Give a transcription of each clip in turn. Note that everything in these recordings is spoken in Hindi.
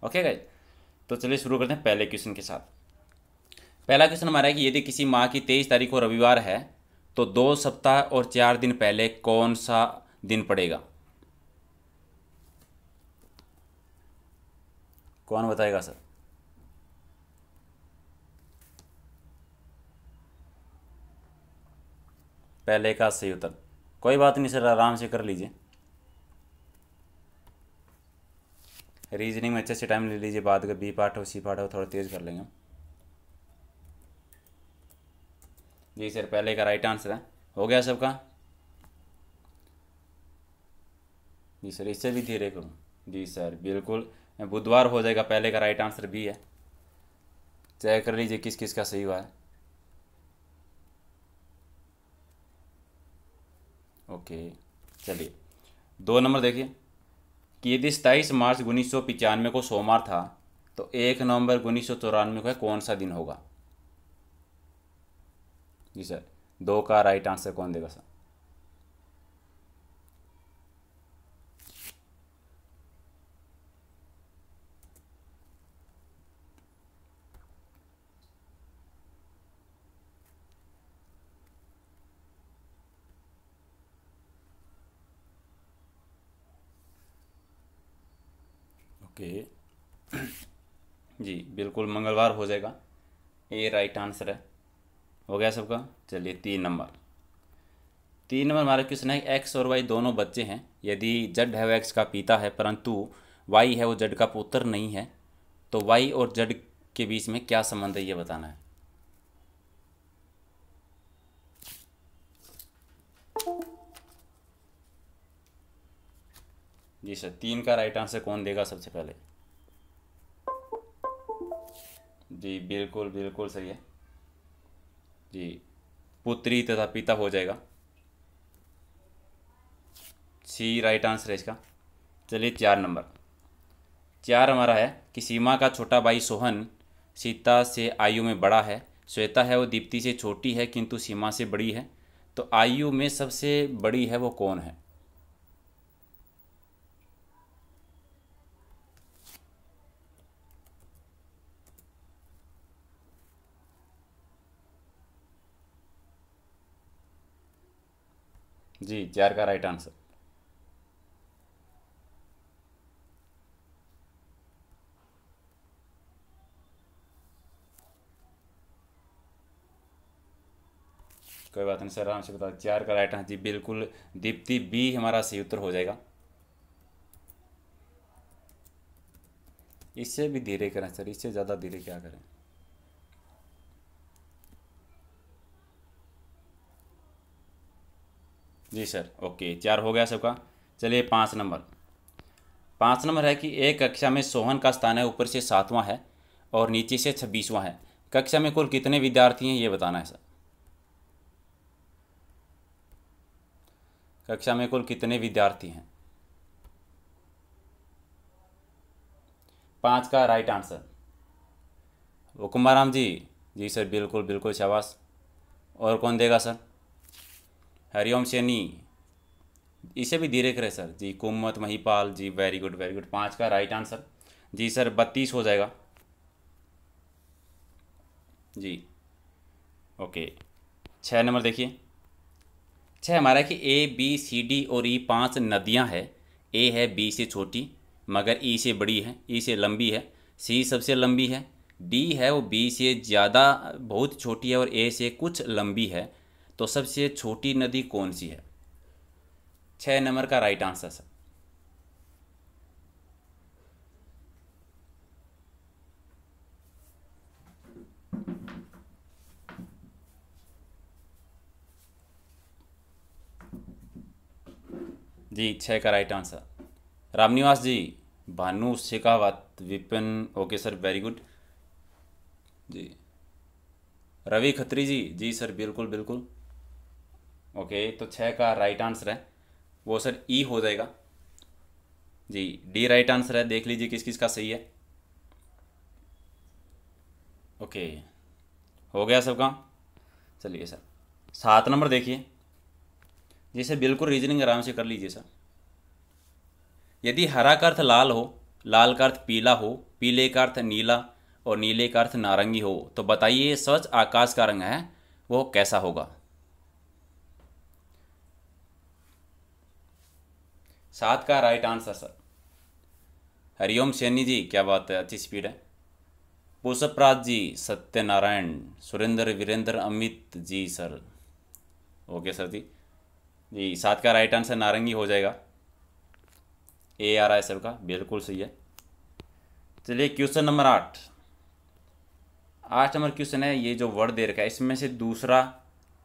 ओके गाइस, तो चलिए शुरू करते हैं पहले क्वेश्चन के साथ। पहला क्वेश्चन हमारा है कि यदि किसी माह की 23 तारीख को रविवार है तो 2 सप्ताह और 4 दिन पहले कौन सा दिन पड़ेगा? कौन बताएगा सर? पहले का सही उत्तर, कोई बात नहीं सर, आराम से कर लीजिए, रीजनिंग में अच्छे से टाइम ले लीजिए, बाद का बी पार्ट हो सी पार्ट हो थोड़ा तेज़ कर लेंगे। जी सर, पहले का राइट आंसर है। हो गया सबका? जी सर, इससे भी धीरे करूँ? जी सर बिल्कुल, बुधवार हो जाएगा, पहले का राइट आंसर भी है। चेक कर लीजिए किस किस का सही हुआ है। ओके, चलिए 2 नंबर देखिए कि यदि 27 मार्च 1995 को सोमवार था तो 1 नवंबर 1994 को कौन सा दिन होगा? जी सर, 2 का राइट आंसर कौन देगा सर? ओके जी बिल्कुल, मंगलवार हो जाएगा, ये राइट आंसर है। हो गया सबका? चलिए 3 नंबर हमारा क्वेश्चन है, एक्स और वाई दोनों बच्चे हैं। यदि जड है वो एक्स का पिता है परंतु वाई है वो जड का पुत्र नहीं है, तो वाई और जड के बीच में क्या संबंध है ये बताना है। जी सर, 3 का राइट आंसर कौन देगा सबसे पहले? जी बिल्कुल बिल्कुल सही है जी, पुत्री तथा पिता हो जाएगा, सी राइट आंसर है इसका। चलिए 4 नंबर, 4 हमारा है कि सीमा का छोटा भाई सोहन सीता से आयु में बड़ा है, श्वेता है वो दीप्ति से छोटी है किंतु सीमा से बड़ी है, तो आयु में सबसे बड़ी है वो कौन है? जी 4 का राइट आंसर। कोई बात नहीं सर, आराम से बताओ, 4 का राइट आंसर जी बिल्कुल, दीप्ति बी हमारा सही उत्तर हो जाएगा। इससे भी धीरे करें सर, इससे ज़्यादा धीरे क्या करें? जी सर, ओके 4 हो गया सबका। चलिए 5 नंबर, 5 नंबर है कि एक कक्षा में सोहन का स्थान है ऊपर से 7वां है और नीचे से 26वां है, कक्षा में कुल कितने विद्यार्थी हैं ये बताना है सर। कक्षा में कुल कितने विद्यार्थी हैं? 5 का राइट आंसर। हुकुमाराम जी, जी सर बिल्कुल बिल्कुल, शाबाश। और कौन देगा सर? हरिओम सैनी, इसे भी धीरे करें सर। जी कुमत महिपाल, जी वेरी गुड वेरी गुड, 5 का राइट आंसर। जी सर 32 हो जाएगा जी। ओके, 6 नंबर देखिए, 6 हमारा कि ए बी सी डी और ई 5 नदियां हैं। ए है बी से छोटी मगर ई से बड़ी है, ई से लंबी है, सी सबसे लंबी है, डी है वो बी से ज़्यादा बहुत छोटी है और ए से कुछ लंबी है, तो सबसे छोटी नदी कौन सी है? 6 नंबर का राइट आंसर सर। जी 6 का right answer. Ramniwas ji, Bhanu Shekhawat, Vipin, okay sir very good जी। रवि खत्री जी, जी सर बिल्कुल बिल्कुल। ओके, तो 6 का राइट आंसर है वो सर ई हो जाएगा जी। डी राइट आंसर है, देख लीजिए किस किस का सही है। ओके, हो गया सबका। चलिए सर 7 नंबर देखिए, जी सर बिल्कुल रीजनिंग आराम से कर लीजिए सर। यदि हरा का अर्थ लाल हो लाल का अर्थ पीला हो, पीले का अर्थ नीला और नीले का अर्थ नारंगी हो, तो बताइए स्वच्छ आकाश का रंग है वो कैसा होगा? 7 का right answer sir. Hariom Saini ji, क्या बात है, अच्छी स्पीड है। Pushpraj ji, Satyanarayan, Surendra, Virendra, Amit ji sir. Okay sir जी 7 का राइट आंसर नारंगी हो जाएगा। ए आ रहा है सर का, बिल्कुल सही है। चलिए क्वेश्चन नंबर 8। 8 नंबर क्वेश्चन है, ये जो वर्ड दे रखा है इसमें से दूसरा,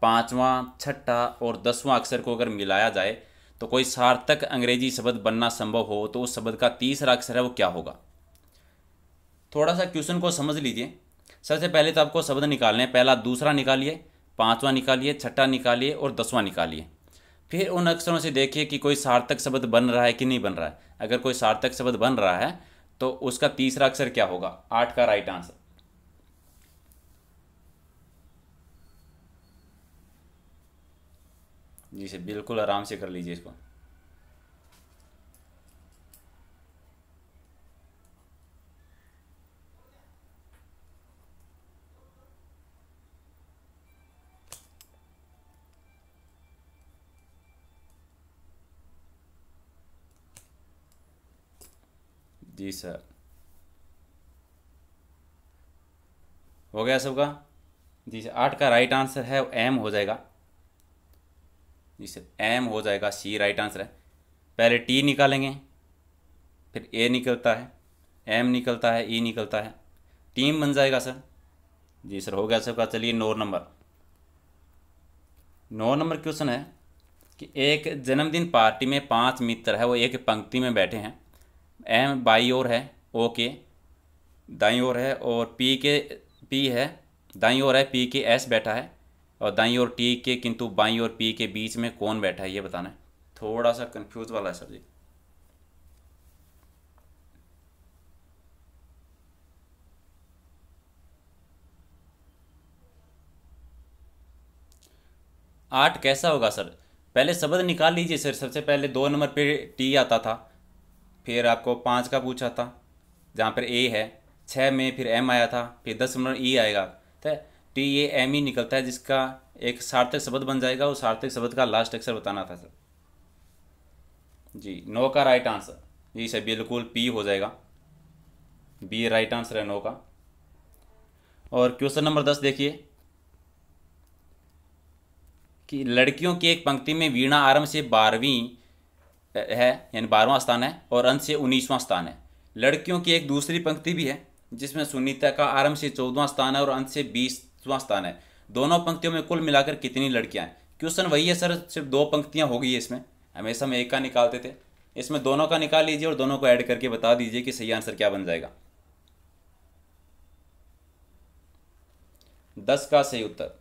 पांचवा, छठा और 10वां अक्षर को अगर मिलाया जाए तो कोई सार्थक अंग्रेजी शब्द बनना संभव हो तो उस शब्द का तीसरा अक्षर है वो क्या होगा? थोड़ा सा क्वेश्चन को समझ लीजिए। सबसे पहले तो आपको शब्द निकालने हैं, पहला दूसरा निकालिए, पांचवा निकालिए, छठा निकालिए और 10वां निकालिए। फिर उन अक्षरों से देखिए कि कोई सार्थक शब्द बन रहा है कि नहीं बन रहा है। अगर कोई सार्थक शब्द बन रहा है तो उसका तीसरा अक्षर क्या होगा? 8 का राइट आंसर। जी सर, बिल्कुल आराम से कर लीजिए इसको। जी सर, हो गया सबका? जी सर, 8 का राइट आंसर है एम हो जाएगा। जी सर, एम हो जाएगा, सी राइट आंसर है। पहले टी निकालेंगे, फिर ए निकलता है, एम निकलता है, ई निकलता है, टीम बन जाएगा सर। जी सर, हो गया सबका। चलिए 9 नंबर क्वेश्चन है कि एक जन्मदिन पार्टी में 5 मित्र है, वो एक पंक्ति में बैठे हैं। एम बाई ओर है, ओ के दाई ओर है और पी है दाई ओर है, पी के एस बैठा है और दाई ओर टी के, किंतु बाई ओर पी के बीच में कौन बैठा है ये बताना है। थोड़ा सा कंफ्यूज वाला है सर जी। आठ कैसा होगा सर? पहले शब्द निकाल लीजिए सर। सबसे पहले 2 नंबर पे टी आता था, फिर आपको 5 का पूछा था जहाँ पर ए है, 6 में फिर एम आया था, फिर 10 नंबर ई आएगा। तो टी ए एम ही निकलता है जिसका एक सार्थक शब्द बन जाएगा। उस सार्थक शब्द का लास्ट अक्षर बताना था सर। जी 9 का राइट आंसर। जी सर, बिल्कुल पी हो जाएगा, बी राइट आंसर है 9 का। और क्वेश्चन नंबर 10 देखिए कि लड़कियों की एक पंक्ति में वीणा आरंभ से 12वीं है, यानी 12वां स्थान है, और अंत से 19वां स्थान है। लड़कियों की एक दूसरी पंक्ति भी है जिसमें सुनीता का आरंभ से 14वां स्थान है और अंत से 20वां स्थान है। दोनों पंक्तियों में कुल मिलाकर कितनी लड़कियां हैं? क्वेश्चन वही है सर, सिर्फ 2 पंक्तियां हो गई है इसमें। हमेशा हम एक का निकालते थे, इसमें दोनों का निकाल लीजिए और दोनों को ऐड करके बता दीजिए कि सही आंसर क्या बन जाएगा। 10 का सही उत्तर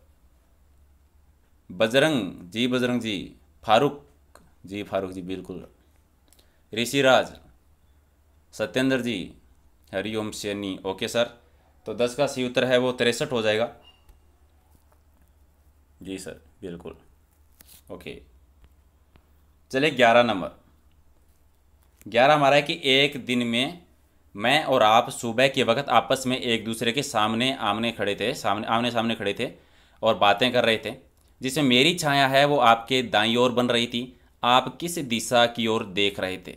बजरंग जी, फारूक जी बिल्कुल, ऋषिराज, सत्येंद्र जी, हरिओम सैनी। ओके सर, तो 10 का सही उत्तर है वो 63 हो जाएगा। जी सर, बिल्कुल। ओके, चलिए 11 नंबर। 11 हमारा है कि एक दिन में मैं और आप सुबह के वक्त आपस में एक दूसरे के सामने आमने सामने खड़े थे और बातें कर रहे थे, जिसमें मेरी छाया है वो आपके दाईं ओर बन रही थी। आप किस दिशा की ओर देख रहे थे?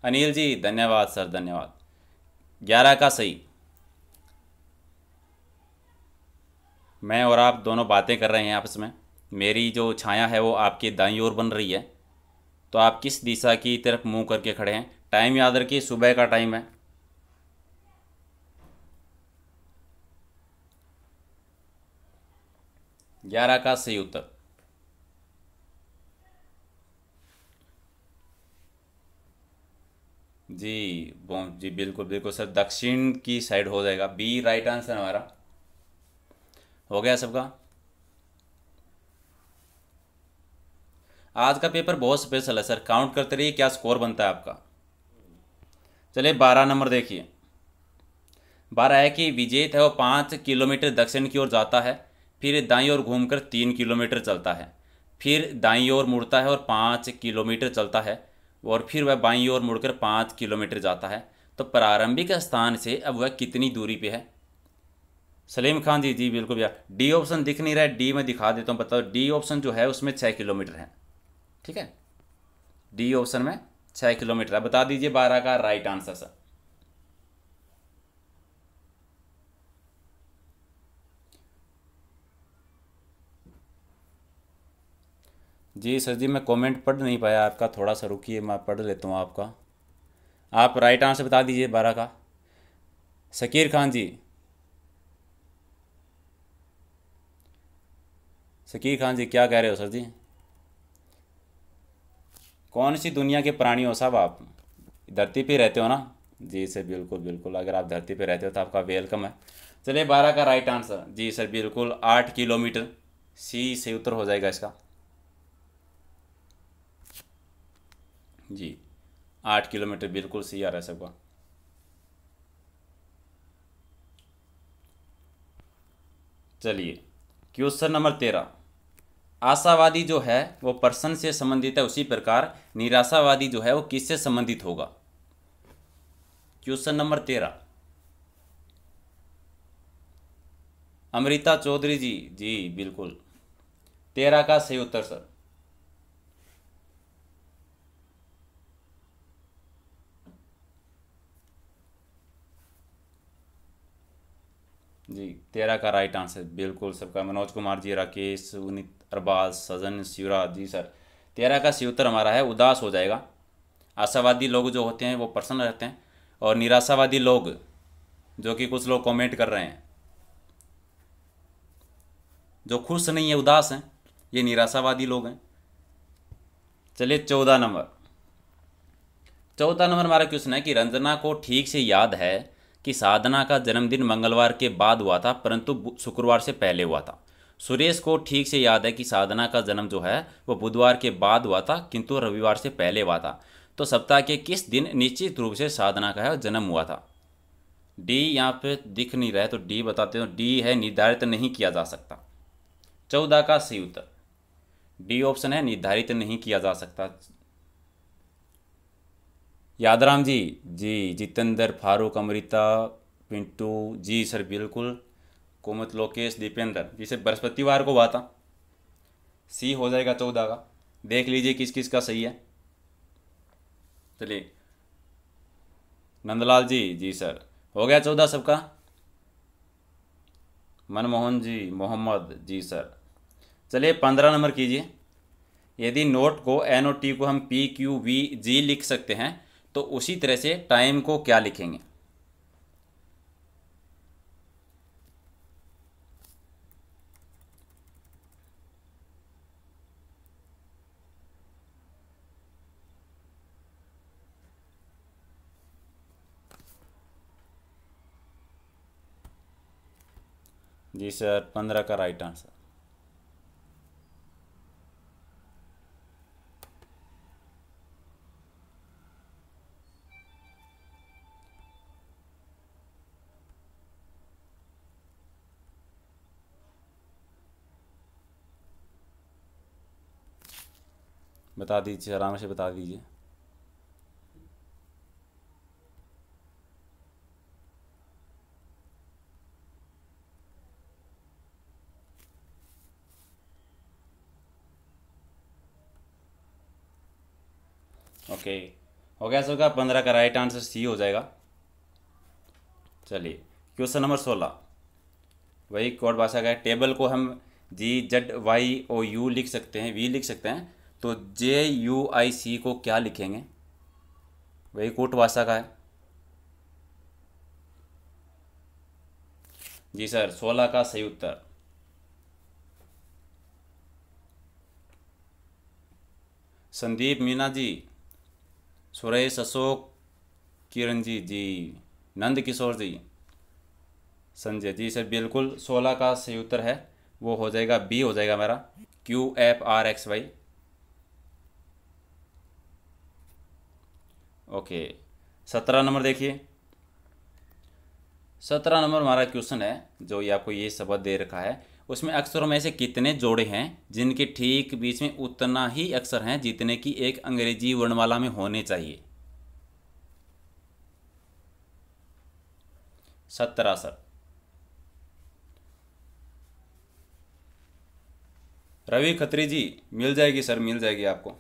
अनिल जी, धन्यवाद सर, धन्यवाद। 11 का सही। मैं और आप दोनों बातें कर रहे हैं आपस में, मेरी जो छाया है वो आपके दाईं ओर बन रही है, तो आप किस दिशा की तरफ मुंह करके खड़े हैं? टाइम याद रखिए, सुबह का टाइम है। ग्यारह का सही उत्तर जी जी बिल्कुल बिल्कुल सर, दक्षिण की साइड हो जाएगा, बी राइट आंसर हमारा। हो गया सबका। आज का पेपर बहुत स्पेशल है सर, काउंट करते रहिए क्या स्कोर बनता है आपका। चलिए 12 नंबर देखिए। 12 है कि विजेत है वो 5 किलोमीटर दक्षिण की ओर जाता है, फिर दाईं ओर घूमकर 3 किलोमीटर चलता है, फिर दाईं ओर मुड़ता है और 5 किलोमीटर चलता है। और फिर वह बाईं ओर मुड़कर 5 किलोमीटर जाता है, तो प्रारंभिक स्थान से अब वह कितनी दूरी पे है? सलीम खान जी, जी बिल्कुल भैया। डी ऑप्शन दिख नहीं रहा है, डी में दिखा देता हूँ, बताओ। डी ऑप्शन जो है उसमें 6 किलोमीटर है, ठीक है। डी ऑप्शन में 6 किलोमीटर है। बता दीजिए 12 का राइट आंसर सर। जी सर जी, मैं कमेंट पढ़ नहीं पाया आपका, थोड़ा सा रुकिए, मैं पढ़ लेता हूँ आपका। आप राइट आंसर बता दीजिए 12 का। शकीर खान जी, शकीर खान जी क्या कह रहे हो सर जी? कौन सी दुनिया के प्राणी हो साहब आप? धरती पे रहते हो ना? जी सर बिल्कुल बिल्कुल, अगर आप धरती पे रहते हो तो आपका वेलकम है। चलिए 12 का राइट आंसर, जी सर बिल्कुल 8 किलोमीटर, सी से उत्तर हो जाएगा इसका। जी 8 किलोमीटर बिल्कुल सी आ रहा है सबका। चलिए क्वेश्चन नंबर 13। आशावादी जो है वो पर्सन से संबंधित है, उसी प्रकार निराशावादी जो है वो किससे संबंधित होगा? Question number 13। अमृता चौधरी जी, जी बिल्कुल 13 का सही उत्तर सर। जी 13 का राइट आंसर बिल्कुल सबका। मनोज कुमार जी, राकेश, उनित, अरबाज, सजन, शिवराज जी सर। 13 का सही उत्तर हमारा है उदास हो जाएगा। आशावादी लोग जो होते हैं वो प्रसन्न रहते हैं, और निराशावादी लोग, जो कि कुछ लोग कमेंट कर रहे हैं, जो खुश नहीं है, उदास हैं, ये निराशावादी लोग हैं। चलिए 14 नंबर। 14 नंबर हमारा क्वेश्चन है कि रंजना को ठीक से याद है कि साधना का जन्मदिन मंगलवार के बाद हुआ था परंतु शुक्रवार से पहले हुआ था। सुरेश को ठीक से याद है कि साधना का जन्म जो है वो बुधवार के बाद हुआ था किंतु रविवार से पहले हुआ था। तो सप्ताह के किस दिन निश्चित रूप से साधना का है जन्म हुआ था? डी यहाँ पे दिख नहीं रहा है तो डी बताते हो। डी है निर्धारित नहीं किया जा सकता। 14 का सही उत्तर डी ऑप्शन है, निर्धारित नहीं किया जा सकता। यादराम जी, जी जितेंद्र, फारूक, अमृता, पिंटू जी सर बिल्कुल। कुमुद, लोकेश, दीपेंद्र जी सर बृहस्पतिवार को हुआ था। सी हो जाएगा 14 का। देख लीजिए किस किस का सही है। चलिए नंदलाल जी, जी सर हो गया 14 सबका। मनमोहन जी, मोहम्मद जी सर। चलिए 15 नंबर कीजिए। यदि नोट को एन और टी को हम पी क्यू वी जी लिख सकते हैं तो उसी तरह से टाइम को क्या लिखेंगे? जी सर 15 का राइट आंसर। बता दीजिए, आराम से बता दीजिए। ओके हो गया सबका। 15 का राइट आंसर सी हो जाएगा। चलिए क्वेश्चन नंबर 16। वही कोड भाषा का है। टेबल को हम जी जेड वाई ओ यू लिख सकते हैं, वी लिख सकते हैं, तो जे यू आई सी को क्या लिखेंगे? वही कोट भाषा का है। जी सर 16 का सही उत्तर। संदीप, मीना जी, सुरेश, अशोक, किरण जी, नंद किशोर जी, संजय जी सर बिल्कुल 16 का सही उत्तर है, वो हो जाएगा बी हो जाएगा मेरा, QFRXY। ओके 17 नंबर देखिए। 17 नंबर हमारा क्वेश्चन है जो ये आपको ये शब्द दे रखा है, उसमें अक्षरों में से कितने जोड़े हैं जिनके ठीक बीच में उतना ही अक्षर हैं जितने की एक अंग्रेजी वर्णमाला में होने चाहिए? 17 सर। रवि खत्री जी, मिल जाएगी सर, मिल जाएगी आपको,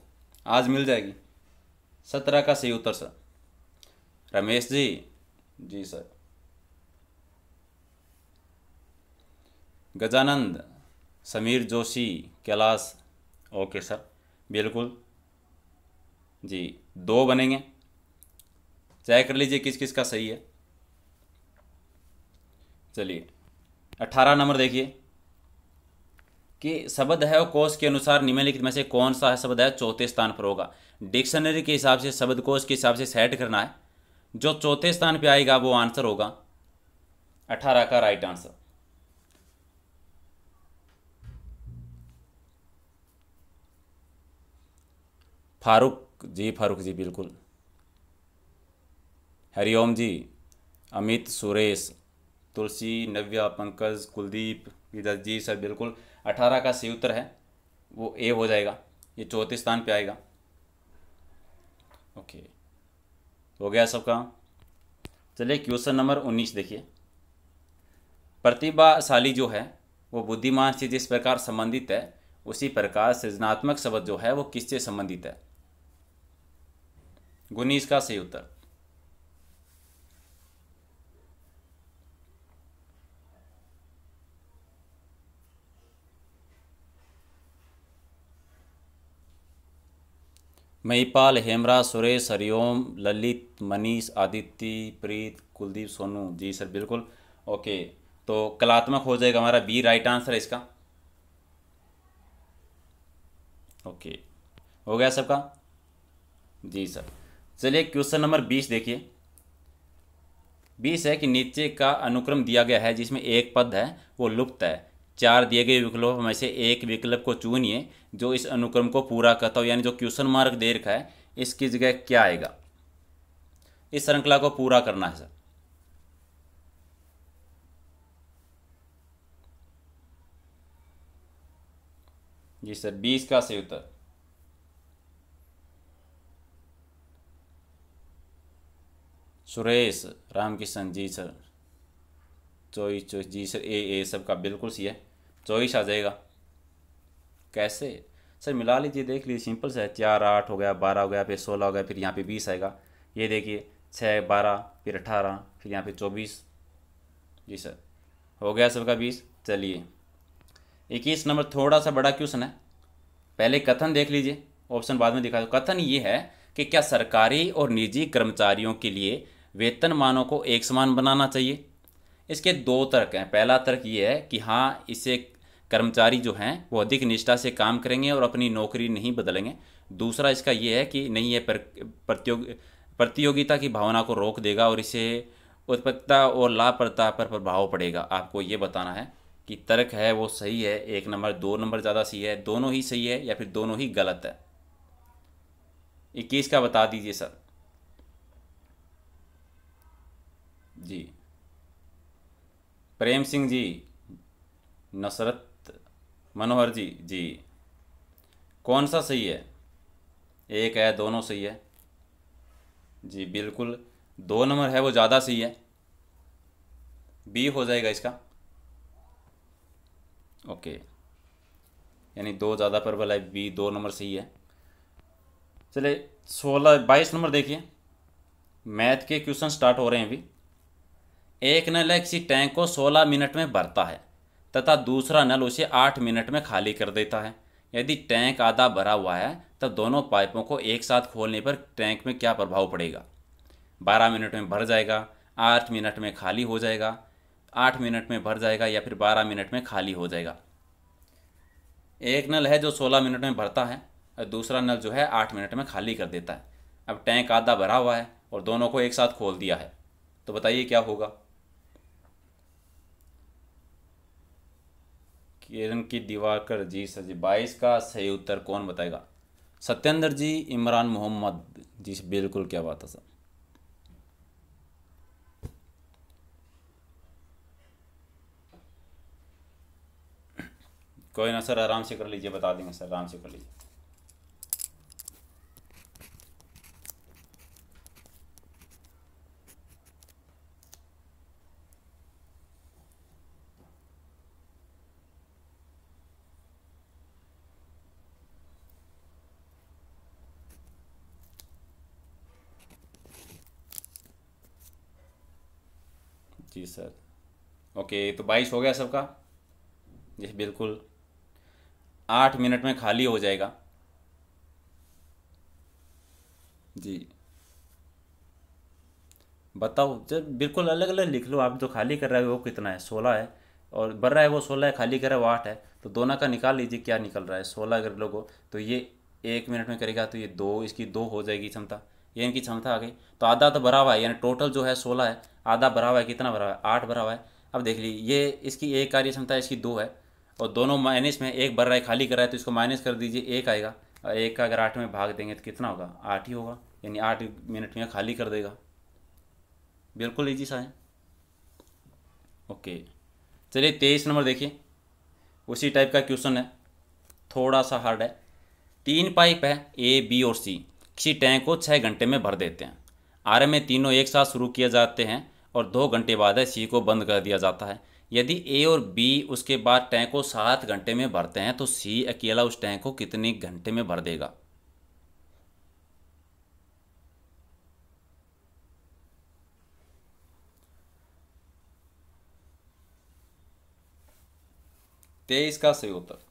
आज मिल जाएगी। 17 का सही उत्तर सर। रमेश जी, जी sir. Gajanand, Sameer Joshi, Kailash, okay sir, बिल्कुल जी। 2 बनेंगे, चेक कर लीजिए किस किस का सही है। चलिए 18 नंबर देखिए कि शब्द है और कोश के अनुसार निम्नलिखित में से कौन सा शब्द है चौथे स्थान पर होगा। डिक्शनरी के हिसाब से, शब्द कोश के हिसाब से सेट करना है, जो चौथे स्थान पे आएगा वो आंसर होगा 18 का राइट आंसर। फारूक जी, फारूक जी बिल्कुल। हरिओम जी, अमित, सुरेश, तुलसी, नव्या, पंकज, कुलदीप, विदत जी सर बिल्कुल। 18 का सही उत्तर है वो ए हो जाएगा, ये चौथे स्थान पे आएगा। ओके, हो गया सबका। चलिए क्वेश्चन नंबर 19 देखिए। प्रतिभाशाली जो है वो बुद्धिमान से जिस प्रकार संबंधित है, उसी प्रकार सृजनात्मक शब्द जो है वो किससे संबंधित है? 19 का सही उत्तर। महिपाल, हेमराज, सुरेश, हरिओम, ललित, मनीष, आदित्य, प्रीत, कुलदीप, सोनू, जी सर बिल्कुल। ओके, तो कलात्मक हो जाएगा हमारा बी राइट आंसर है इसका। ओके, हो गया सबका, जी सर। चलिए क्वेश्चन नंबर 20 देखिए। 20 है कि नीचे का अनुक्रम दिया गया है जिसमें एक पद है वो लुप्त है। 4 दिए गए विकल्पों में से एक विकल्प को चुनिए जो इस अनुक्रम को पूरा करता हो, यानी जो क्वेश्चन मार्क दे रखा है इसकी जगह क्या आएगा? इस श्रृंखला को पूरा करना है सर। जी सर, 20 का सही उत्तर। सुरेश, रामकिशन, जी सर। चॉइस चॉइस, जी सर, ए सबका बिल्कुल सही है, चॉइस आ जाएगा। कैसे सर? मिला लीजिए, देख लीजिए, सिंपल सा है। 4 8 हो गया, 12 हो गया, फिर 16 हो गया, फिर यहाँ पे 20 आएगा। ये देखिए 6 12 फिर 18 फिर यहाँ पे 24। जी सर, हो गया सबका 20। चलिए 21 नंबर थोड़ा सा बड़ा क्वेश्चन है, पहले कथन देख लीजिए, ऑप्शन बाद में दिखा दो। कथन ये है कि क्या सरकारी और निजी कर्मचारियों के लिए वेतन मानों को एक समान बनाना चाहिए? इसके 2 तर्क हैं। पहला तर्क ये है कि हाँ, इससे कर्मचारी जो हैं वो अधिक निष्ठा से काम करेंगे और अपनी नौकरी नहीं बदलेंगे। दूसरा इसका ये है कि नहीं, ये प्रतियोगिता की भावना को रोक देगा और इससे उत्पादकता और लाभप्रदता पर प्रभाव पड़ेगा। आपको ये बताना है कि तर्क है वो सही है, 1 नंबर 2 नंबर ज़्यादा सही है, दोनों ही सही है या फिर दोनों ही गलत है? 21 का बता दीजिए सर। जी, प्रेम सिंह जी, नसरत, मनोहर जी, जी कौन सा सही है? एक है, दोनों सही है। जी बिल्कुल, 2 नंबर है वो ज़्यादा सही है, बी हो जाएगा इसका। ओके, यानी 2 ज़्यादा प्रबल है, बी 2 नंबर सही है। चले 22 नंबर देखिए। मैथ के क्वेश्चन स्टार्ट हो रहे हैं अभी। एक नल है किसी टैंक को 16 मिनट में भरता है तथा दूसरा नल उसे 8 मिनट में खाली कर देता है। यदि टैंक आधा भरा हुआ है तब दोनों पाइपों को एक साथ खोलने पर टैंक में क्या प्रभाव पड़ेगा? 12 मिनट में भर जाएगा, 8 मिनट में खाली हो जाएगा, 8 मिनट में भर जाएगा या फिर 12 मिनट में खाली हो जाएगा? एक नल है जो 16 मिनट में भरता है और दूसरा नल जो है 8 मिनट में खाली कर देता है। अब टैंक आधा भरा हुआ है और दोनों को एक साथ खोल दिया है, तो बताइए क्या होगा? किरण की दिवाकर, जी सर जी। 22 का सही उत्तर कौन बताएगा? सत्येंद्र जी, इमरान मोहम्मद, जी बिल्कुल, क्या बात है सर। कोई ना सर, आराम से कर लीजिए, बता देंगे सर, आराम से कर लीजिए। जी सर। ओके, तो 22 हो गया सबका। जी बिल्कुल, 8 मिनट में खाली हो जाएगा। जी बताओ, जब बिल्कुल अलग अलग लिख लो आप। जो खाली कर रहा है वो कितना है, 16 है, और भर रहा है वो 16 है, खाली कर रहा है वो 8 है। तो दोनों का निकाल लीजिए क्या निकल रहा है। 16 अगर लोगो तो ये 1 मिनट में करेगा तो ये 2, इसकी 2 हो जाएगी क्षमता, ये इनकी क्षमता आ गई। तो आधा तो भरा हुआ है, यानी टोटल जो है 16 है, आधा भरा हुआ है, कितना भरा हुआ है, 8 भरा हुआ है। अब देख लीजिए, ये इसकी एक कार्य क्षमता है, इसकी 2 है, और दोनों माइनस में, एक भर रहा है खाली कर रहा है, तो इसको माइनस कर दीजिए, एक आएगा। और एक का अगर 8 में भाग देंगे तो कितना होगा, 8 ही होगा, यानी 8 मिनट में खाली कर देगा। बिल्कुल ईजी सा है। ओके, चलिए 23 नंबर देखिए, उसी टाइप का क्वेश्चन है, थोड़ा सा हार्ड है। 3 पाइप है, ए बी और सी, किसी टैंक को 6 घंटे में भर देते हैं। आर में तीनों एक साथ शुरू किए जाते हैं और 2 घंटे बाद है सी को बंद कर दिया जाता है। यदि ए और बी उसके बाद टैंक को 7 घंटे में भरते हैं तो सी अकेला उस टैंक को कितने घंटे में भर देगा। 23 का सही उत्तर।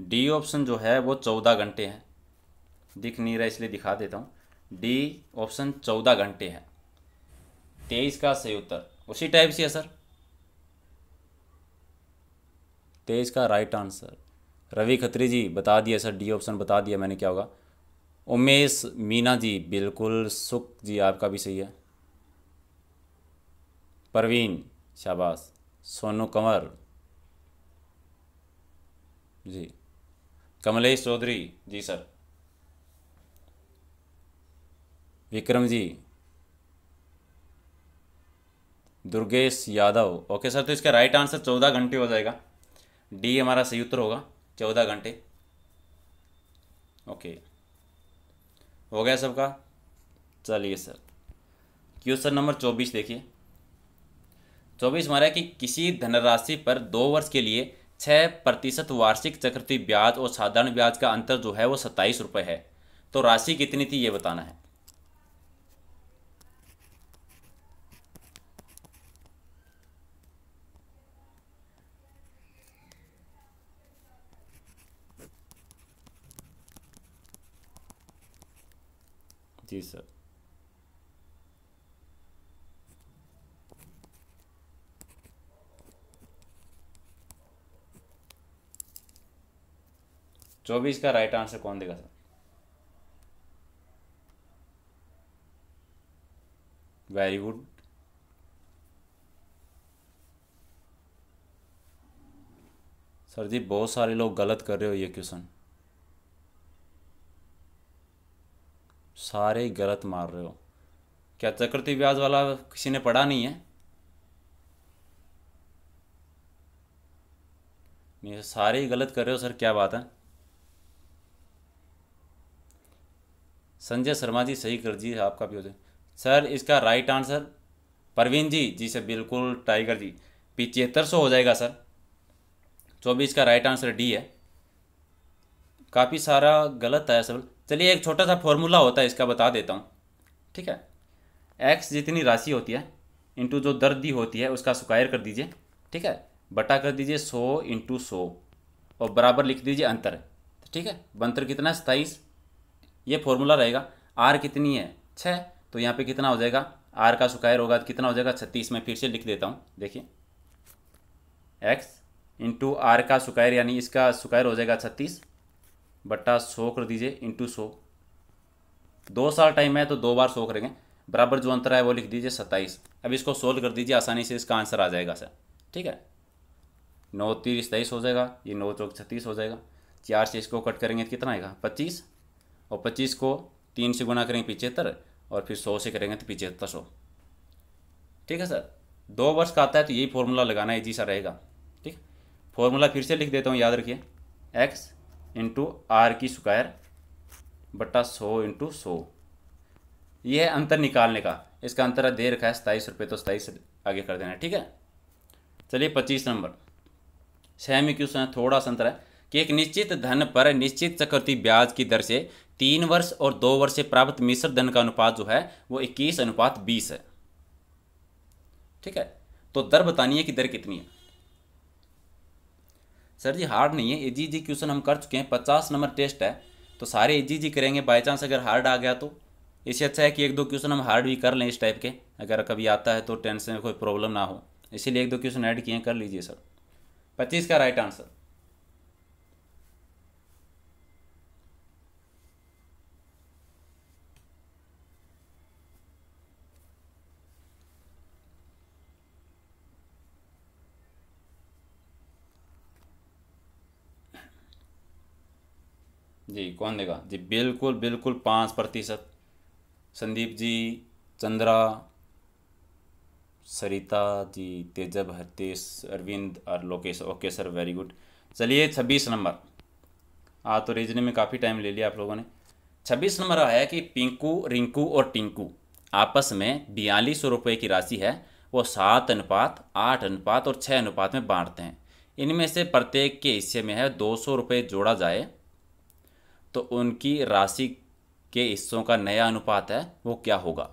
डी ऑप्शन जो है वो 14 घंटे है, दिख नहीं रहा इसलिए दिखा देता हूँ। डी ऑप्शन 14 घंटे है, 23 का सही उत्तर। उसी टाइप से है सर, 23 का राइट आंसर। रवि खत्री जी बता दिया सर, डी ऑप्शन बता दिया मैंने क्या होगा। उमेश मीना जी बिल्कुल, सुख जी आपका भी सही है। परवीन शाबाश। सोनू कंवर जी। कमलेश चौधरी जी sir. Vikram ji. Durgesh Yadav, okay sir, तो इसका राइट आंसर 14 घंटे हो जाएगा। डी हमारा सही उत्तर होगा, 14 घंटे। ओके, हो गया सबका। चलिए सर, क्वेश्चन नंबर 24 देखिए। 24 हमारा है कि किसी धनराशि पर 2 वर्ष के लिए 6% वार्षिक चक्रवृद्धि ब्याज और साधारण ब्याज का अंतर जो है वो 27 रुपये है। तो राशि कितनी थी ये बताना है। जी सर। 24 का राइट आंसर कौन देगा सर। Very good. सर जी बहुत सारे लोग गलत कर रहे हो ये क्वेश्चन, सारे ही गलत मार रहे हो। क्या चक्रवृद्धि ब्याज वाला किसी ने पढ़ा नहीं है। नहीं, सारे ही गलत कर रहे हो सर, क्या बात है। संजय शर्मा जी सही कर जी, आपका भी हो जाए सर। इसका राइट आंसर परवीन जी, जी सर बिल्कुल, टाइगर जी 7500 हो जाएगा सर। 24 का राइट आंसर डी है। काफ़ी सारा गलत है सब। चलिए एक छोटा सा फॉर्मूला होता है इसका, बता देता हूँ, ठीक है। एक्स जितनी राशि होती है इंटू जो दर दी होती है उसका स्क्वायर कर दीजिए, ठीक है, बटा कर दीजिए 100 इंटू 100, और बराबर लिख दीजिए अंतर, ठीक है। अंतर कितना है, 27। ये फॉर्मूला रहेगा। आर कितनी है, 6, तो यहाँ पे कितना हो जाएगा, आर का स्क्वायर होगा तो कितना हो जाएगा, 36। मैं फिर से लिख देता हूँ, देखिए, एक्स इंटू आर का स्क्वायर यानी इसका स्क्वायर हो जाएगा 36, बट्टा 100 कर दीजिए इंटू 100। 2 साल टाइम है तो 2 बार 100 करेंगे, बराबर जो अंतर है वो लिख दीजिए 27। अब इसको सोल्व कर दीजिए, आसानी से इसका आंसर आ जाएगा सर, ठीक है। 9 3 27 हो जाएगा, ये 9 चौक 36 हो जाएगा। 4 से इसको कट करेंगे तो कितना आएगा 25, और 25 को 3 से गुना करेंगे 75, और फिर 100 से करेंगे तो 7500। ठीक है सर, 2 वर्ष का आता है तो यही फॉर्मूला लगाना ईजी सा रहेगा। ठीक, फॉर्मूला फिर से लिख देता हूँ, याद रखिए, x इंटू आर की स्क्वायर बटा 100 इंटू 100। ये है अंतर निकालने का, इसका अंतर दे रखा है 27 रुपये, तो 27 आगे कर देना है। ठीक है, चलिए 25 नंबर। 6 में क्वेश्चन है, थोड़ा सा अंतर है कि एक निश्चित धन पर निश्चित चक्रवृद्धि ब्याज की दर से 3 वर्ष और 2 वर्ष से प्राप्त मिश्र धन का अनुपात जो है वो 21:20 है। ठीक है, तो दर बतानी है कि दर कितनी है। सर जी हार्ड नहीं है, इजी जी क्वेश्चन हम कर चुके हैं, 50 नंबर टेस्ट है, तो सारे इजी जी करेंगे। बाई चांस अगर हार्ड आ गया तो इससे अच्छा है कि 1-2 क्वेश्चन हम हार्ड भी कर लें इस टाइप के, अगर कभी आता है तो टेंशन में कोई प्रॉब्लम ना हो, इसीलिए 1-2 क्वेश्चन ऐड किए, कर लीजिए सर। 25 का राइट आंसर। जी कौन देगा जी, बिल्कुल बिल्कुल 5%। संदीप जी, चंद्रा, सरिता जी, तेजब, हतेश, अरविंद और Lokesh. Okay sir, very good. चलिए 26 नंबर। तो रीजनिंग में काफ़ी टाइम ले लिया आप लोगों ने। 26 नंबर आया कि पिंकू, रिंकू और टिंकू आपस में 4200 रुपये की राशि है वो 7:8, 8:8 और 6 में बांटते हैं। इनमें से प्रत्येक के हिस्से में है 200 रुपये जोड़ा जाए तो उनकी राशि के हिस्सों का नया अनुपात है वो क्या होगा।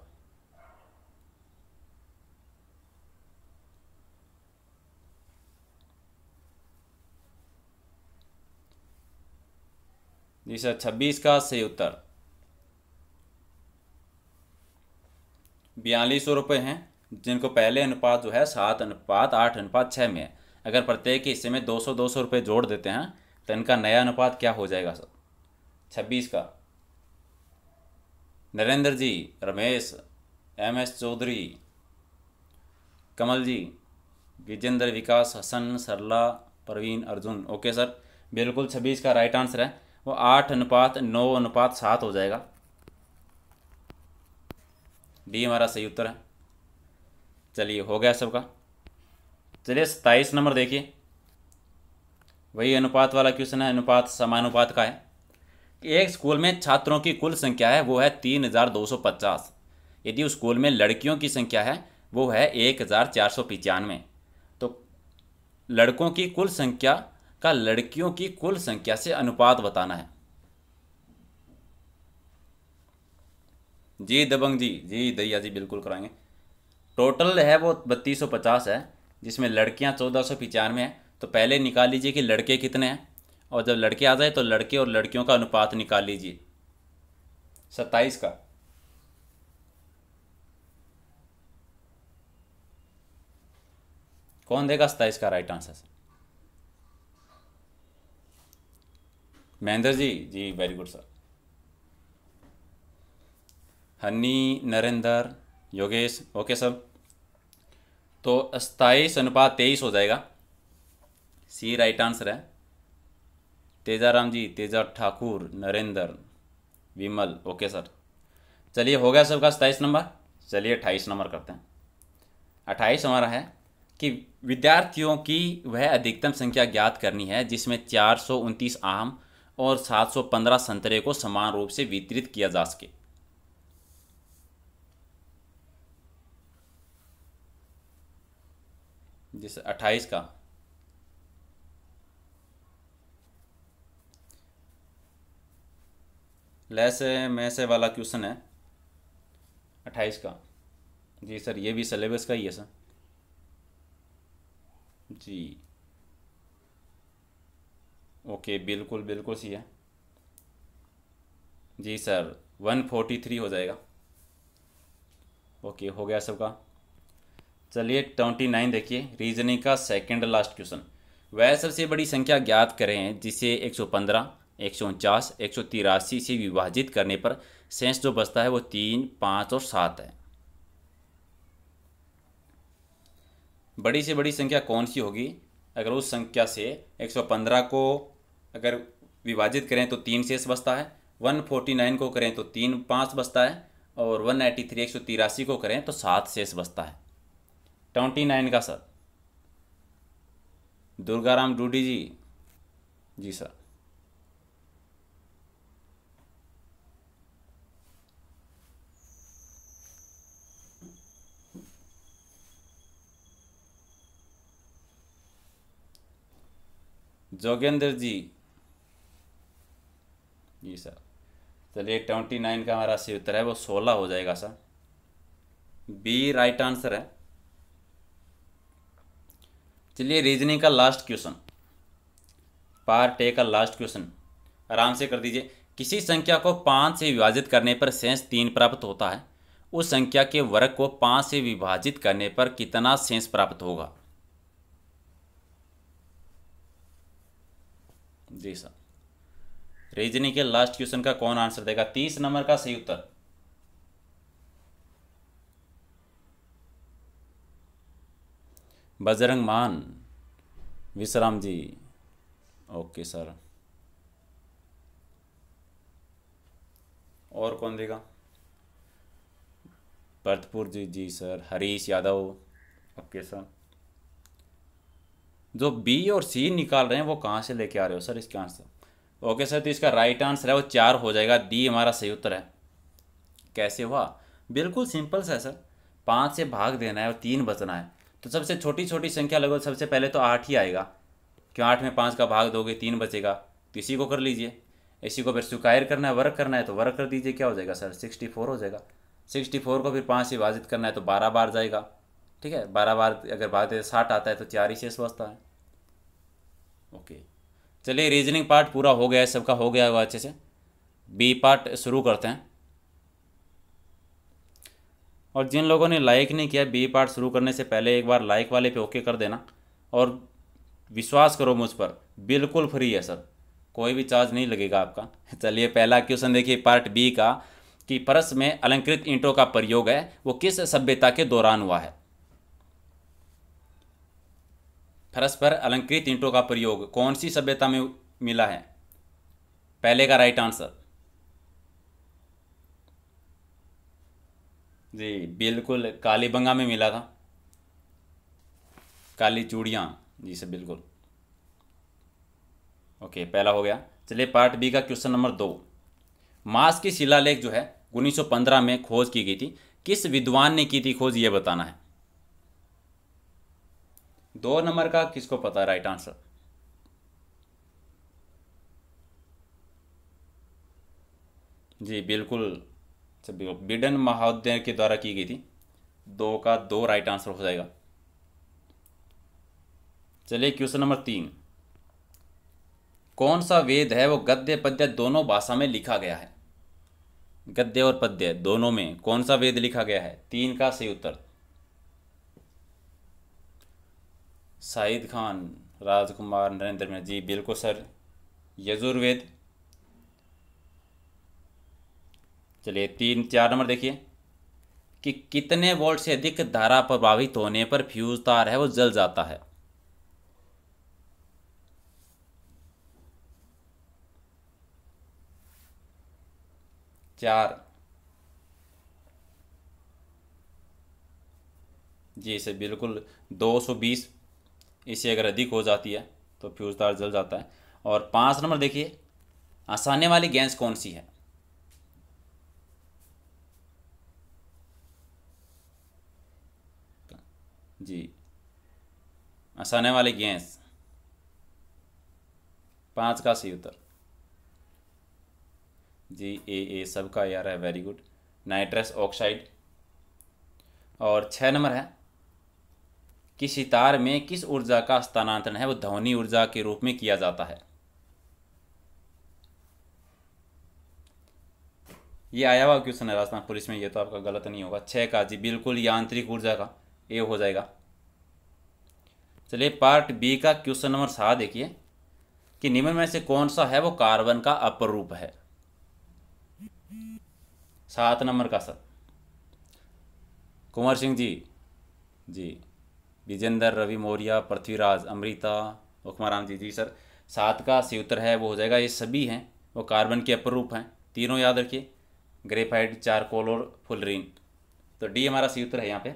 जी सर, 26 का सही उत्तर 4200 रुपये हैं, जिनको पहले अनुपात जो है 7:8:6 में है। अगर प्रत्येक के हिस्से में 200-200 रुपये जोड़ देते हैं तो इनका नया अनुपात क्या हो जाएगा सर 26 का। नरेंद्र जी, रमेश, MS चौधरी, कमल जी, विजेंद्र, विकास, हसन, सरला, प्रवीण, अर्जुन। ओके सर, बिल्कुल 26 का राइट आंसर है वो 8:9:7 हो जाएगा। डी हमारा सही उत्तर है। चलिए हो गया सबका। चलिए 27 नंबर देखिए, वही अनुपात वाला क्वेश्चन है, अनुपात समानुपात का है। एक स्कूल में छात्रों की कुल संख्या है वो है 3250। यदि उस स्कूल में लड़कियों की संख्या है वो है 1495, तो लड़कों की कुल संख्या का लड़कियों की कुल संख्या से अनुपात बताना है। जी दबंग जी, जी दैया जी, बिल्कुल कराएंगे। टोटल है वो 3250 है, जिसमें लड़कियां 1495 हैं। तो पहले निकाल लीजिए कि लड़के कितने हैं, और जब लड़के आ जाए तो लड़के और लड़कियों का अनुपात निकाल लीजिए 27 का। कौन देगा 27 का राइट आंसर? महेंद्र जी, जी very good sir. Honey, Narendra, Yogesh. Okay sir, तो 27:23 हो जाएगा, सी राइट आंसर है। तेजाराम जी, तेजा ठाकुर, नरेंद्र, विमल। ओके सर, चलिए हो गया सबका 27 नंबर। चलिए 28 नंबर करते हैं। 28 हमारा है कि विद्यार्थियों की वह अधिकतम संख्या ज्ञात करनी है जिसमें 429 आम और 715 संतरे को समान रूप से वितरित किया जा सके। जिस 28 का लैसे में से वाला क्वेश्चन है 28 का। जी सर, ये भी सिलेबस का ही है सर। जी ओके, बिल्कुल बिल्कुल सी है। जी सर, 143 हो जाएगा। ओके हो गया सबका। चलिए 29 देखिए, रीजनिंग का सेकंड लास्ट क्वेश्चन। वह सबसे बड़ी संख्या ज्ञात करें जिसे 115, 149, 183 से विभाजित करने पर शेष जो बचता है वो 3, 5 और 7 है। बड़ी से बड़ी संख्या कौन सी होगी? अगर उस संख्या से 115 को अगर विभाजित करें तो 3 शेष बचता है, 149 को करें तो 5 बचता है, और 183 को करें तो 7 शेष बचता है। 29 का सर दुर्गाराम डूडी जी। जी सर। जोगेंद्र जी। जी सर। चलिए 29 का हमारा सही उत्तर है वो 16 हो जाएगा सर। बी राइट आंसर है। चलिए रीजनिंग का लास्ट क्वेश्चन, पार्ट ए का लास्ट क्वेश्चन, आराम से कर दीजिए। किसी संख्या को 5 से विभाजित करने पर शेष 3 प्राप्त होता है, उस संख्या के वर्ग को 5 से विभाजित करने पर कितना शेष प्राप्त होगा? जी सर। रीजनिंग के लास्ट क्वेश्चन का कौन आंसर देगा? 30 नंबर का सही उत्तर। बजरंग मान, विश्राम जी। Okay sir. और कौन देगा? भरतपुर जी। जी sir. Harish Yadav. Okay sir. जो बी और सी निकाल रहे हैं वो कहाँ से लेके आ रहे हो सर इसका आंसर? ओके सर, तो इसका राइट आंसर है वो 4 हो जाएगा। डी हमारा सही उत्तर है। कैसे हुआ? बिल्कुल सिंपल सा है सर। 5 से भाग देना है और 3 बचना है, तो सबसे छोटी छोटी संख्या लगो, सबसे पहले तो 8 ही आएगा, क्यों 8 में 5 का भाग दोगे 3 बचेगा, तो इसी को कर लीजिए। इसी को फिर स्क्वायर करना है, वर्ग करना है तो वर्ग कर दीजिए, क्या हो जाएगा सर? 64 हो जाएगा। 64 को फिर 5 से विभाजित करना है तो 12 बार जाएगा। ठीक है, 12 बार अगर भाग दे 60 आता है तो 4 ही शेष बचता है। ओके, चलिए रीजनिंग पार्ट पूरा हो गया है, सबका हो गया होगा अच्छे से। बी पार्ट शुरू करते हैं। और जिन लोगों ने लाइक नहीं किया, बी पार्ट शुरू करने से पहले एक बार लाइक वाले पे ओके कर देना। और विश्वास करो मुझ पर, बिल्कुल फ्री है सर, कोई भी चार्ज नहीं लगेगा आपका। चलिए पहला क्वेश्चन देखिए पार्ट बी का, कि फर्श में अलंकृत ईंटों का प्रयोग है वो किस सभ्यता के दौरान हुआ है? फर्श पर अलंकृत ईंटों का प्रयोग कौन सी सभ्यता में मिला है? पहले का राइट आंसर। जी बिल्कुल, कालीबंगा में मिला था, काली चूड़ियाँ। जी सर बिल्कुल। ओके, पहला हो गया। चलिए पार्ट बी का क्वेश्चन नंबर 2। मास की शिलालेख जो है 1915 में खोज की गई थी, किस विद्वान ने की थी खोज, ये बताना है। 2 नंबर का किसको पता है राइट आंसर? जी बिल्कुल, बिडन महोदय के द्वारा की गई थी। 2 का 2 राइट आंसर हो जाएगा। चलिए क्वेश्चन नंबर 3। कौन सा वेद है वो गद्य पद्य दोनों भाषा में लिखा गया है? गद्य और पद्य दोनों में कौन सा वेद लिखा गया है? 3 का सही उत्तर। शाहिद खान, राजकुमार, नरेंद्र में। जी बिल्कुल सर, यजुर्वेद। चलिए 4 नंबर देखिए, कि कितने वोल्ट से अधिक धारा प्रभावित होने पर फ्यूज तार है वो जल जाता है? चार। जी सर बिल्कुल, 220 इससे अगर अधिक हो जाती है तो फ्यूज तार जल जाता है। और 5 नंबर देखिए, आसाने वाली गैस कौन सी है? जी, आसाने वाली गैस 5 का सही उत्तर। जी ए सबका यार है, वेरी गुड, नाइट्रस ऑक्साइड। और 6 नंबर है, कि सितार में किस ऊर्जा का स्थानांतरण है वो ध्वनि ऊर्जा के रूप में किया जाता है? ये आया हुआ क्वेश्चन है राजस्थान पुलिस में, ये तो आपका गलत नहीं होगा। 6 का जी बिल्कुल, यांत्रिक ऊर्जा का ए हो जाएगा। चलिए पार्ट बी का क्वेश्चन नंबर 7 देखिए, कि निम्न में से कौन सा है वो कार्बन का अपर रूप है? 7 नंबर का सर। कुंवर सिंह जी। जी, विजेंद्र, रवि मौर्य, पृथ्वीराज, अमृता, उकमाराम जी। जी सर, 7 का सही उत्तर है वो हो जाएगा, ये सभी हैं वो कार्बन के अपरूप हैं, तीनों याद रखिए, ग्रेफाइट, चारकोल और फुलरीन। तो डी हमारा सही उत्तर है यहाँ पे।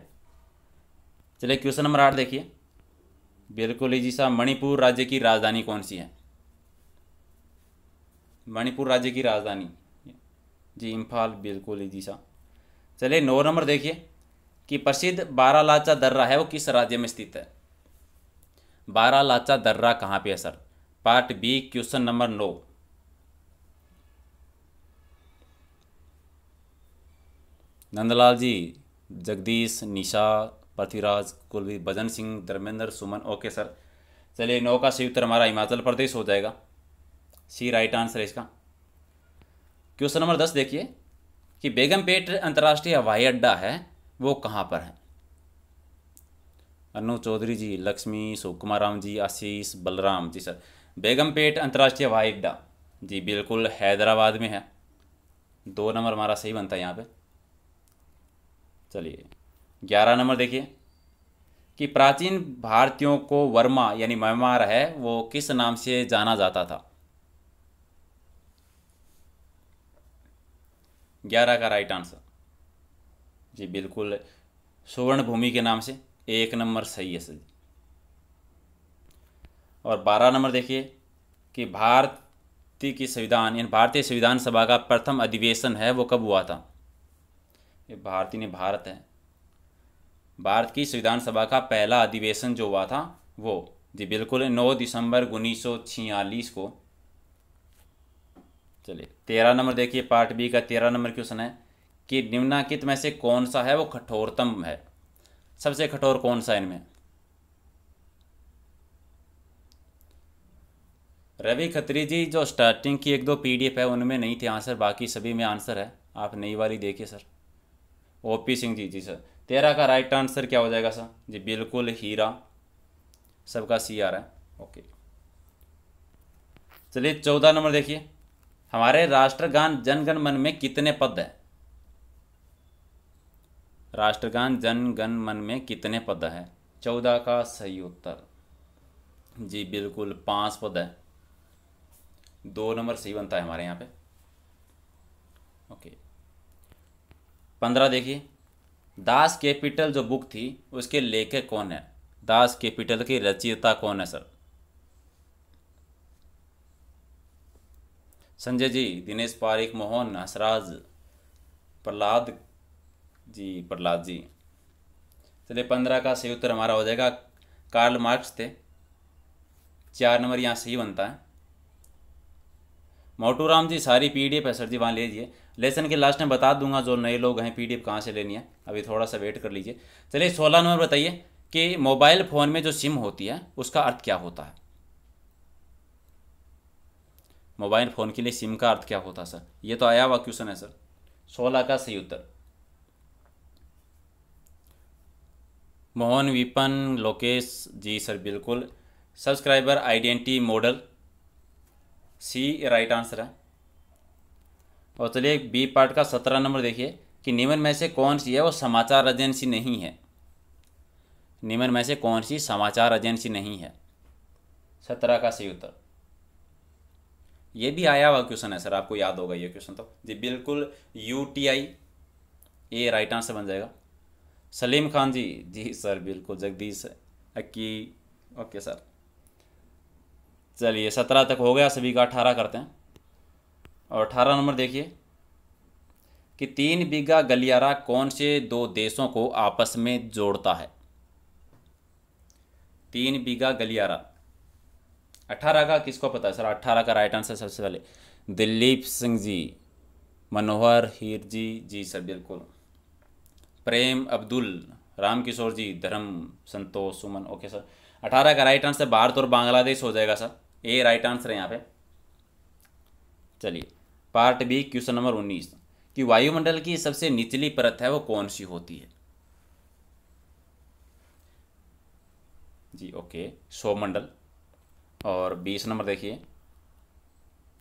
चलिए क्वेश्चन नंबर 8 देखिए, बिल्कुल इजी सा। मणिपुर राज्य की राजधानी कौन सी है? मणिपुर राज्य की राजधानी जी इम्फाल, बिल्कुल इजी सा। चलिए 9 नंबर देखिए कि प्रसिद्ध बारालाचा दर्रा है वो किस राज्य में स्थित है? बारालाचा दर्रा कहाँ पे है sir? Part B question number 9। Nandlal ji, Jagdish, Nisha, Prithviraj, Kuldeep, Bhajan Singh, Dharmendra, Suman. Okay sir. चलिए 9 का सही उत्तर हमारा हिमाचल प्रदेश हो जाएगा, सी राइट आंसर है इसका। क्वेश्चन नंबर 10 देखिए कि बेगमपेट अंतर्राष्ट्रीय हवाई अड्डा है वो कहाँ पर है? अनु चौधरी जी, लक्ष्मी, सुकुमार राम जी, आशीष, बलराम जी सर। बेगमपेट अंतर्राष्ट्रीय हवाई अड्डा जी बिल्कुल हैदराबाद में है, 2 नंबर हमारा सही बनता है यहाँ पे। चलिए 11 नंबर देखिए कि प्राचीन भारतीयों को वर्मा यानी म्यांमार है वो किस नाम से जाना जाता था? 11 का राइट आंसर जी बिल्कुल सुवर्ण भूमि के नाम से, 1 नंबर सही है सर। और 12 नंबर देखिए कि भारतीय की संविधान यानी भारतीय संविधान सभा का प्रथम अधिवेशन है वो कब हुआ था? ये भारतीय ने भारत है, भारत की संविधान सभा का पहला अधिवेशन जो हुआ था वो जी बिल्कुल 9 दिसंबर 1946 को। चलिए 13 नंबर देखिए, पार्ट बी का 13 नंबर क्वेश्चन है कि निम्नलिखित में से कौन सा है वो कठोरतम है? सबसे कठोर कौन सा इनमें? रवि खत्री जी, जो स्टार्टिंग की 1-2 पीडीएफ है उनमें नहीं थे आंसर, बाकी सभी में आंसर है, आप नई वाली देखिए सर। ओपी सिंह जी, जी सर। 13 का राइट आंसर क्या हो जाएगा सर? जी बिल्कुल हीरा, सबका सी आ रहा है। ओके चलिए 14 नंबर देखिए, हमारे राष्ट्रगान जनगण मन में कितने पद हैं? राष्ट्रगान जनगण मन में कितने पद हैं? 14 का सही उत्तर जी बिल्कुल 5 पद है, 2 नंबर सही बनता है हमारे यहाँ पे। ओके 15 देखिए, दास कैपिटल जो बुक थी उसके लेखक कौन है? दास कैपिटल की रचयिता कौन है सर? संजय जी, दिनेश पारिक, मोहन, हंसराज, प्रहलाद जी, प्रहलाद जी। चलिए 15 का सही उत्तर हमारा हो जाएगा कार्ल मार्क्स थे, 4 नंबर यहाँ सही बनता है। मोटू राम जी, सारी पीडीएफ है सर जी, वहाँ लीजिए, लेसन के लास्ट में बता दूंगा जो नए लोग हैं पीडीएफ कहाँ से लेनी है, अभी थोड़ा सा वेट कर लीजिए। चलिए 16 नंबर बताइए कि मोबाइल फ़ोन में जो सिम होती है उसका अर्थ क्या होता है? मोबाइल फ़ोन के लिए सिम का अर्थ क्या होता है सर? ये तो आया हुआ क्वेश्चन है सर। 16 का सही उत्तर मोहन, विपन, लोकेश जी सर बिल्कुल सब्सक्राइबर आइडेंटिटी मॉडल, सी राइट आंसर है। और चलिए बी पार्ट का 17 नंबर देखिए कि निम्न में से कौन सी है वो समाचार एजेंसी नहीं है? निम्न में से कौन सी समाचार एजेंसी नहीं है? 17 का सही उत्तर, ये भी आया हुआ क्वेश्चन है सर, आपको याद होगा ये क्वेश्चन तो जी बिल्कुल यूटीआई, ये राइट आंसर बन जाएगा। सलीम खान जी, जी सर बिल्कुल, जगदीश अक्की। ओके सर चलिए 17 तक हो गया सभी का, 18 करते हैं। और 18 नंबर देखिए कि 3 बीघा गलियारा कौन से 2 देशों को आपस में जोड़ता है? 3 बीघा गलियारा 18 का किसको पता है सर? 18 का राइट आंसर सबसे पहले दिलीप सिंह जी, मनोहर हीर जी, जी सर बिल्कुल, प्रेम अब्दुल, राम किशोर जी, धर्म, संतोष, सुमन। ओके सर 18 का राइट आंसर भारत और बांग्लादेश हो जाएगा सर, ए राइट आंसर है यहाँ पे। चलिए पार्ट बी क्वेश्चन नंबर 19 कि वायुमंडल की सबसे निचली परत है वो कौन सी होती है? जी ओके सौमंडल। और 20 नंबर देखिए,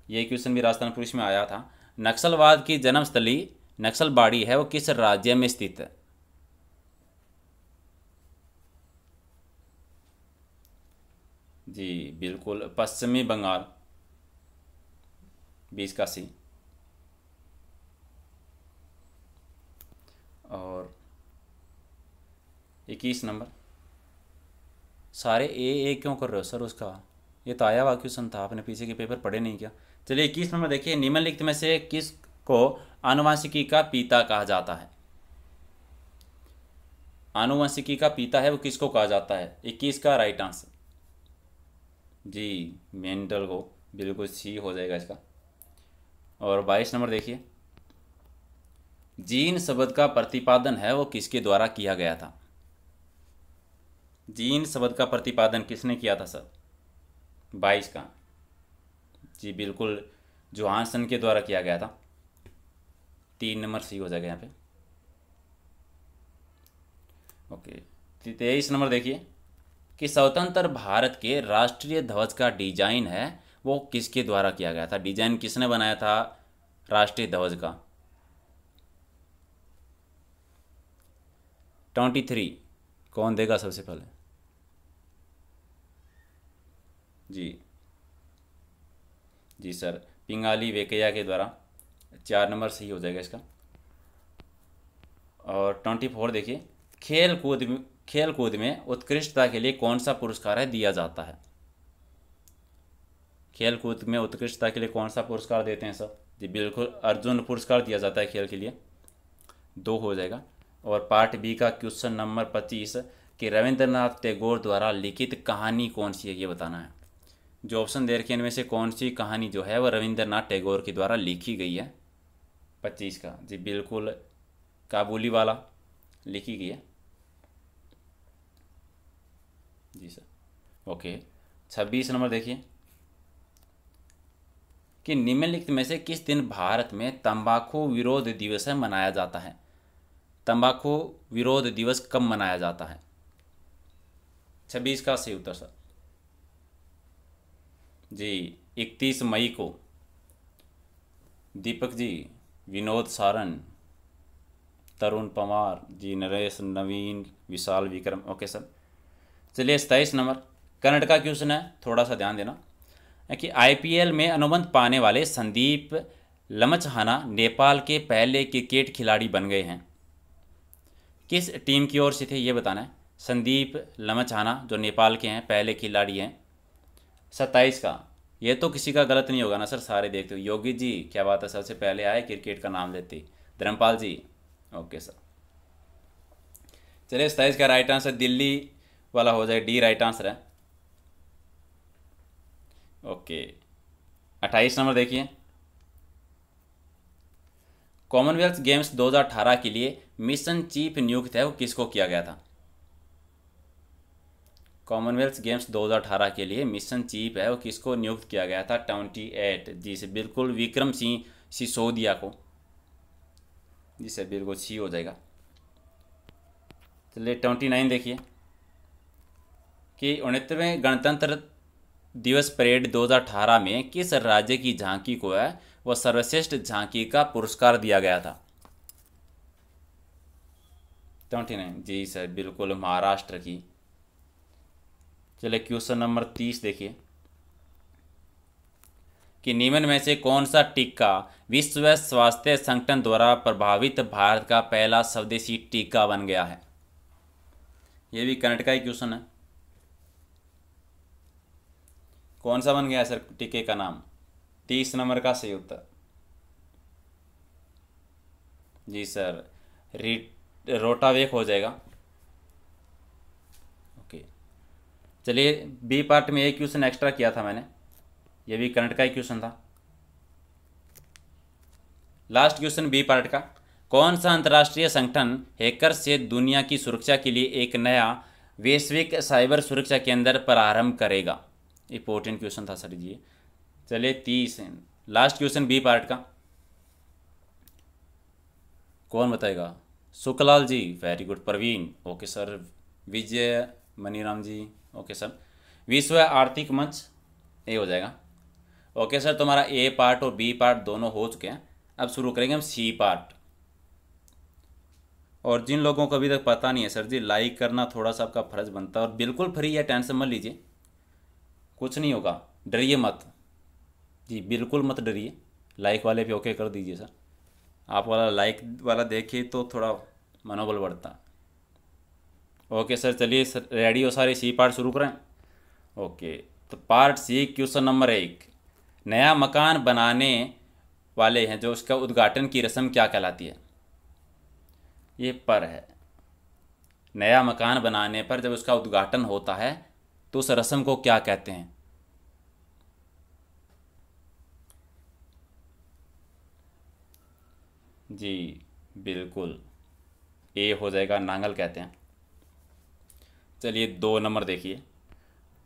ये क्वेश्चन भी राजस्थान पुलिस में आया था, नक्सलवाद की जन्मस्थली नक्सलबाड़ी है वो किस राज्य में स्थित है? जी बिल्कुल, पश्चिमी बंगाल, 20 का सी। और 21 नंबर, सारे ए क्यों कर रहे हो सर उसका, ये तो आया हुआ क्वेश्चन था, आपने पीछे के पेपर पढ़े नहीं क्या। चलिए 21 नंबर देखिए, निम्नलिखित में से किस को आनुवंशिकी का पिता कहा जाता है। आनुवंशिकी का पिता है वो किसको कहा जाता है, 21 का राइट आंसर जी मेंडल को, बिल्कुल सी हो जाएगा इसका। और 22 नंबर देखिए, जीन शब्द का प्रतिपादन है वो किसके द्वारा किया गया था। जीन शब्द का प्रतिपादन किसने किया था सर, 22 का जी बिल्कुल जोहानसन के द्वारा किया गया था। 3 नंबर सी हो जाएगा यहाँ पे। ओके 23 नंबर देखिए कि स्वतंत्र भारत के राष्ट्रीय ध्वज का डिजाइन है वो किसके द्वारा किया गया था, डिजाइन किसने बनाया था राष्ट्रीय ध्वज का। 23 कौन देगा सबसे पहले, जी जी सर पिंगाली वेंकैया के द्वारा, 4 नंबर सही हो जाएगा इसका। और 24 देखिए, खेल कूद में उत्कृष्टता के लिए कौन सा पुरस्कार है दिया जाता है। खेल कूद में उत्कृष्टता के लिए कौन सा पुरस्कार देते हैं सर, जी बिल्कुल अर्जुन पुरस्कार दिया जाता है खेल के लिए, 2 हो जाएगा। और पार्ट बी का क्वेश्चन नंबर 25 कि रविंद्रनाथ टैगोर द्वारा लिखित कहानी कौन सी है ये बताना है। जो ऑप्शन दे रखे हैं इनमें से कौन सी कहानी जो है वो रविंद्रनाथ टैगोर के द्वारा लिखी गई है। 25 का जी बिल्कुल काबुली वाला लिखी गई है जी सर। ओके 26 नंबर देखिए कि निम्नलिखित में से किस दिन भारत में तंबाकू विरोध दिवस है मनाया जाता है। तंबाकू विरोध दिवस कब मनाया जाता है, 26 का सही उत्तर सर जी 31 मई को। दीपक जी, विनोद सारन, तरुण पवार जी, नरेश नवीन, विशाल विक्रम। ओके सर चलिए 27 नंबर करंट का क्वेश्चन है, थोड़ा सा ध्यान देना कि आईपीएल में अनुबंध पाने वाले संदीप लमचहाना नेपाल के पहले क्रिकेट खिलाड़ी बन गए हैं, किस टीम की ओर से थे ये बताना है। संदीप लमचहाना जो नेपाल के हैं पहले खिलाड़ी हैं। 27 का ये तो किसी का गलत नहीं होगा ना सर, सारे देखते हो। योगी जी क्या बात है, सबसे पहले आए क्रिकेट का नाम लेते। धर्मपाल जी ओके सर चलिए 27 का राइट आंसर दिल्ली वाला हो जाए, डी राइट आंसर है। ओके 28 नंबर देखिए, कॉमनवेल्थ गेम्स 2018 के लिए मिशन चीफ नियुक्त है वो किसको किया गया था। कॉमनवेल्थ गेम्स 2018 के लिए मिशन चीफ है वो किसको नियुक्त किया गया था, 28 जी से बिल्कुल विक्रम सिंह सिसोदिया को, जिसे बिल्कुल सी हो जाएगा। चलिए 29 देखिए कि 69वें गणतंत्र दिवस परेड 2018 में किस राज्य की झांकी को है वह सर्वश्रेष्ठ झांकी का पुरस्कार दिया गया था। 29 जी सर बिल्कुल महाराष्ट्र की। चलिए क्वेश्चन नंबर 30 देखिए कि निम्न में से कौन सा टीका विश्व स्वास्थ्य संगठन द्वारा प्रभावित भारत का पहला स्वदेशी टीका बन गया है। ये भी करंट का ही क्वेश्चन है, कौन सा बन गया है सर टीके का नाम। 30 नंबर का सही उत्तर जी सर रोटावेक हो जाएगा। ओके चलिए बी पार्ट में एक क्वेश्चन एक्स्ट्रा किया था मैंने, ये भी करंट का ही क्वेश्चन था। लास्ट क्वेश्चन बी पार्ट का, कौन सा अंतर्राष्ट्रीय संगठन हैकर से दुनिया की सुरक्षा के लिए एक नया वैश्विक साइबर सुरक्षा केंद्र प्रारंभ करेगा। इंपॉर्टेंट क्वेश्चन था सर जी। चलिए 30 लास्ट क्वेश्चन बी पार्ट का, कौन बताएगा। Sukhlal ji very good. Praveen okay sir. Vijay Maniram ji okay sir. विश्व आर्थिक मंच ए हो जाएगा। ओके सर तुम्हारा ए पार्ट और बी पार्ट दोनों हो चुके हैं, अब शुरू करेंगे हम सी पार्ट। और जिन लोगों को अभी तक पता नहीं है सर जी, लाइक करना थोड़ा सा आपका फर्ज बनता है और बिल्कुल फ्री है, टेंशन मत लीजिए। कुछ नहीं होगा, डरिए मत जी, बिल्कुल मत डरिए। लाइक वाले पे ओके कर दीजिए सर, आप वाला लाइक वाला देखिए तो थोड़ा मनोबल बढ़ता है। ओके सर, चलिए सर, रेडी हो सारे, सी पार्ट शुरू करें। ओके, तो पार्ट सी, क्वेश्चन नंबर 1, नया मकान बनाने वाले हैं जो उसका उद्घाटन की रस्म क्या कहलाती है? ये पर है, नया मकान बनाने पर जब उसका उद्घाटन होता है तो उस रस्म को क्या कहते हैं? जी बिल्कुल, ए हो जाएगा, नांगल कहते हैं। चलिए 2 नंबर देखिए,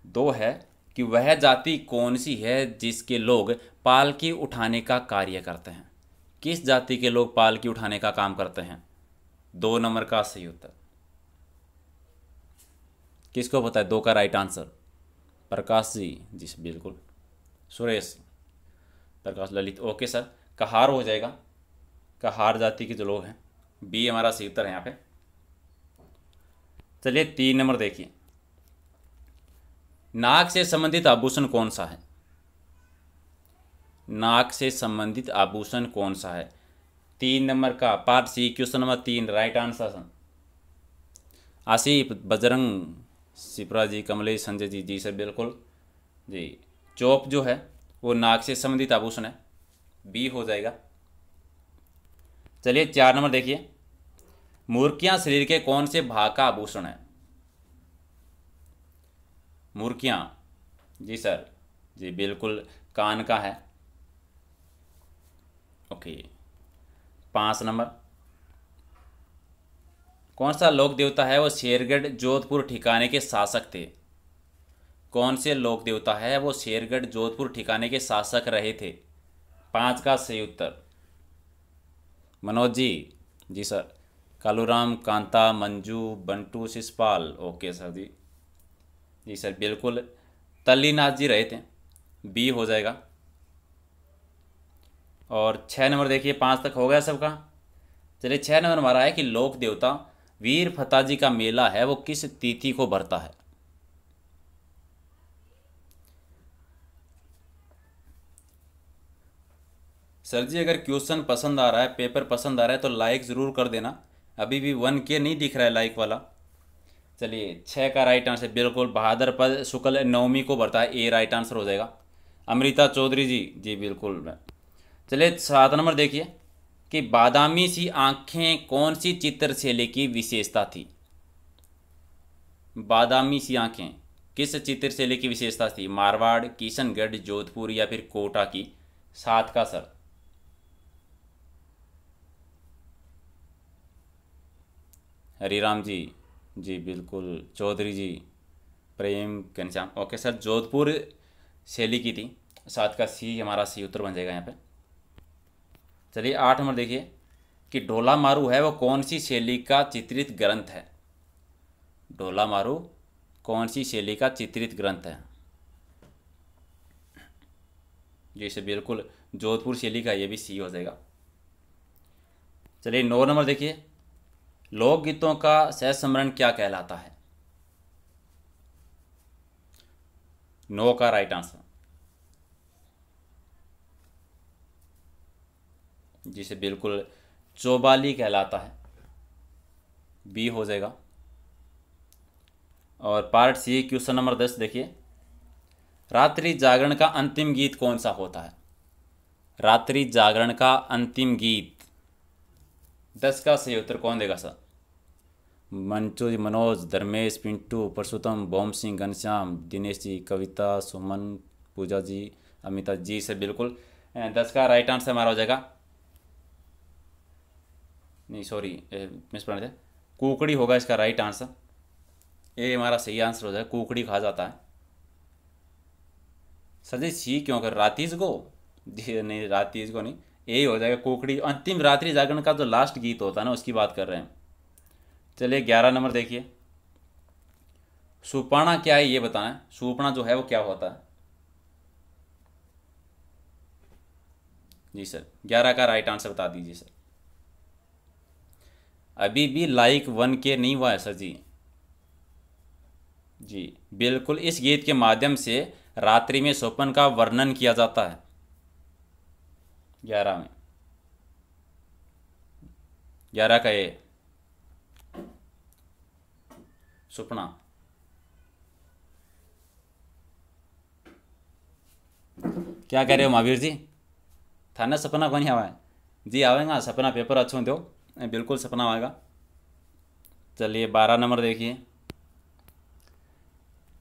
2 है कि वह जाति कौन सी है जिसके लोग पालकी उठाने का कार्य करते हैं? किस जाति के लोग पालकी उठाने का काम करते हैं? 2 नंबर का सही उत्तर किसको पता है? 2 का राइट आंसर प्रकाश जी, जी बिल्कुल, सुरेश, प्रकाश, ललित। ओके सर, कहार हो जाएगा, कहार जाति के जो लोग हैं, बी हमारा सही उत्तर है यहाँ पे। चलिए 3 नंबर देखिए, नाक से संबंधित आभूषण कौन सा है? नाक से संबंधित आभूषण कौन सा है? 3 नंबर का part C, question number 3, right answer Asif, Bajrang, Shipra ji, Kamlesh, Sanjay ji, जी सर बिल्कुल जी। चोप जो है वो नाक से संबंधित आभूषण है, बी हो जाएगा। चलिए 4 नंबर देखिए, मुर्कियां शरीर के कौन से भाग का आभूषण है? मुर्कियां, जी सर, जी बिल्कुल, कान का है। ओके, 5 नंबर, कौन सा लोक देवता है वो शेरगढ़ जोधपुर ठिकाने के शासक थे? कौन से लोक देवता है वो शेरगढ़ जोधपुर ठिकाने के शासक रहे थे? 5 का सही उत्तर मनोज जी, जी sir, Kaluram, Kanta, Manju, Bantu, Shishpal. Okay sir जी, जी सर बिल्कुल, तल्लीनाथ जी रहे थे, बी हो जाएगा। और 6 नंबर देखिए, 5 तक हो गया सबका। चलिए 6 नंबर हमारा है कि लोक देवता वीर फताजी का मेला है वो किस तिथि को भरता है? सर जी अगर क्वेश्चन पसंद आ रहा है, पेपर पसंद आ रहा है तो लाइक ज़रूर कर देना, अभी भी 1K नहीं दिख रहा है लाइक वाला। चलिए 6 का राइट आंसर बिल्कुल, बहादुर पद शुक्ल नवमी को भरता है, ए राइट आंसर हो जाएगा। अमृता चौधरी जी, जी बिल्कुल। चलिए 7 नंबर देखिए कि बादामी सी आंखें कौन सी चित्रशैली की विशेषता थी? बादामी सी आंखें किस चित्रशैली की विशेषता थी? मारवाड़, किशनगढ़, जोधपुर या फिर कोटा की? 7 का सर हरिराम जी, जी बिल्कुल, चौधरी जी, प्रेम घनश्याम। ओके सर, जोधपुर शैली की थी, 7 का सी हमारा सी उत्तर बन जाएगा यहाँ पे। चलिए 8 नंबर देखिए कि ढोला मारू है वो कौन सी शैली का चित्रित ग्रंथ है? ढोला मारू कौन सी शैली का चित्रित ग्रंथ है? जैसे बिल्कुल जोधपुर शैली का, ये भी सी हो जाएगा। चलिए 9 नंबर देखिए, लोकगीतों का सहसंबरण क्या कहलाता है? 9 का राइट आंसर, जिसे बिल्कुल चौबाली कहलाता है, बी हो जाएगा। और पार्ट सी, क्वेश्चन नंबर 10 देखिए, रात्रि जागरण का अंतिम गीत कौन सा होता है? रात्रि जागरण का अंतिम गीत, 10 का सही उत्तर कौन देगा सर? मंचू जी, मनोज, धर्मेश, पिंटू, परशुतम, बोम सिंह, घनश्याम, दिनेश जी, कविता, सुमन, पूजा जी, अमिता जी से बिल्कुल 10 का राइट आंसर हमारा हो जाएगा। नहीं सॉरी, मिस प्रोनाउंस है, कुकड़ी होगा इसका राइट आंसर, ये हमारा सही आंसर हो जाएगा, कुकड़ी कहा जाता है। सर जी सी क्यों कर, रातीज को? जी नहीं, रातीज को नहीं, यही हो जाएगा कुकड़ी, अंतिम रात्रि जागरण का जो लास्ट गीत होता है ना, उसकी बात कर रहे हैं। चलिए 11 नंबर देखिए, सुपर्णा क्या है ये बताना है, सुपर्णा जो है वो क्या होता है? जी सर 11 का राइट आंसर बता दीजिए सर। अभी भी लाइक 1K नहीं हुआ है सर जी। जी बिल्कुल, इस गीत के माध्यम से रात्रि में स्वप्न का वर्णन किया जाता है? 11 में, 11 का ए, सपना। क्या कह रहे हो महावीर जी? थाने सपना को नहीं आवा है जी? आवेगा सपना, पेपर अच्छों दो, बिल्कुल सपना आएगा। चलिए 12 नंबर देखिए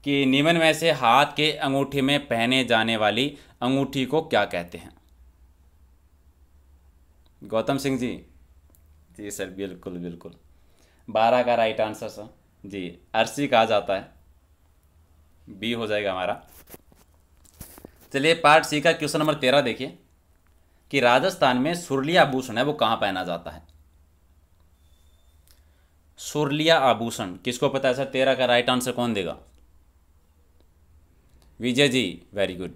कि निम्न में से हाथ के अंगूठे में पहने जाने वाली अंगूठी को क्या कहते हैं? गौतम सिंह जी? जी सर, बिल्कुल बिल्कुल, 12 का राइट आंसर सर जी, अर्सी कहा जाता है, बी हो जाएगा हमारा। चलिए पार्ट सी का क्वेश्चन नंबर 13 देखिए कि राजस्थान में सुरलिया आभूषण है वो कहाँ पहना जाता है? सुरलिया आभूषण किसको पता है सर? 13 का राइट आंसर कौन देगा? Vijay ji, very good.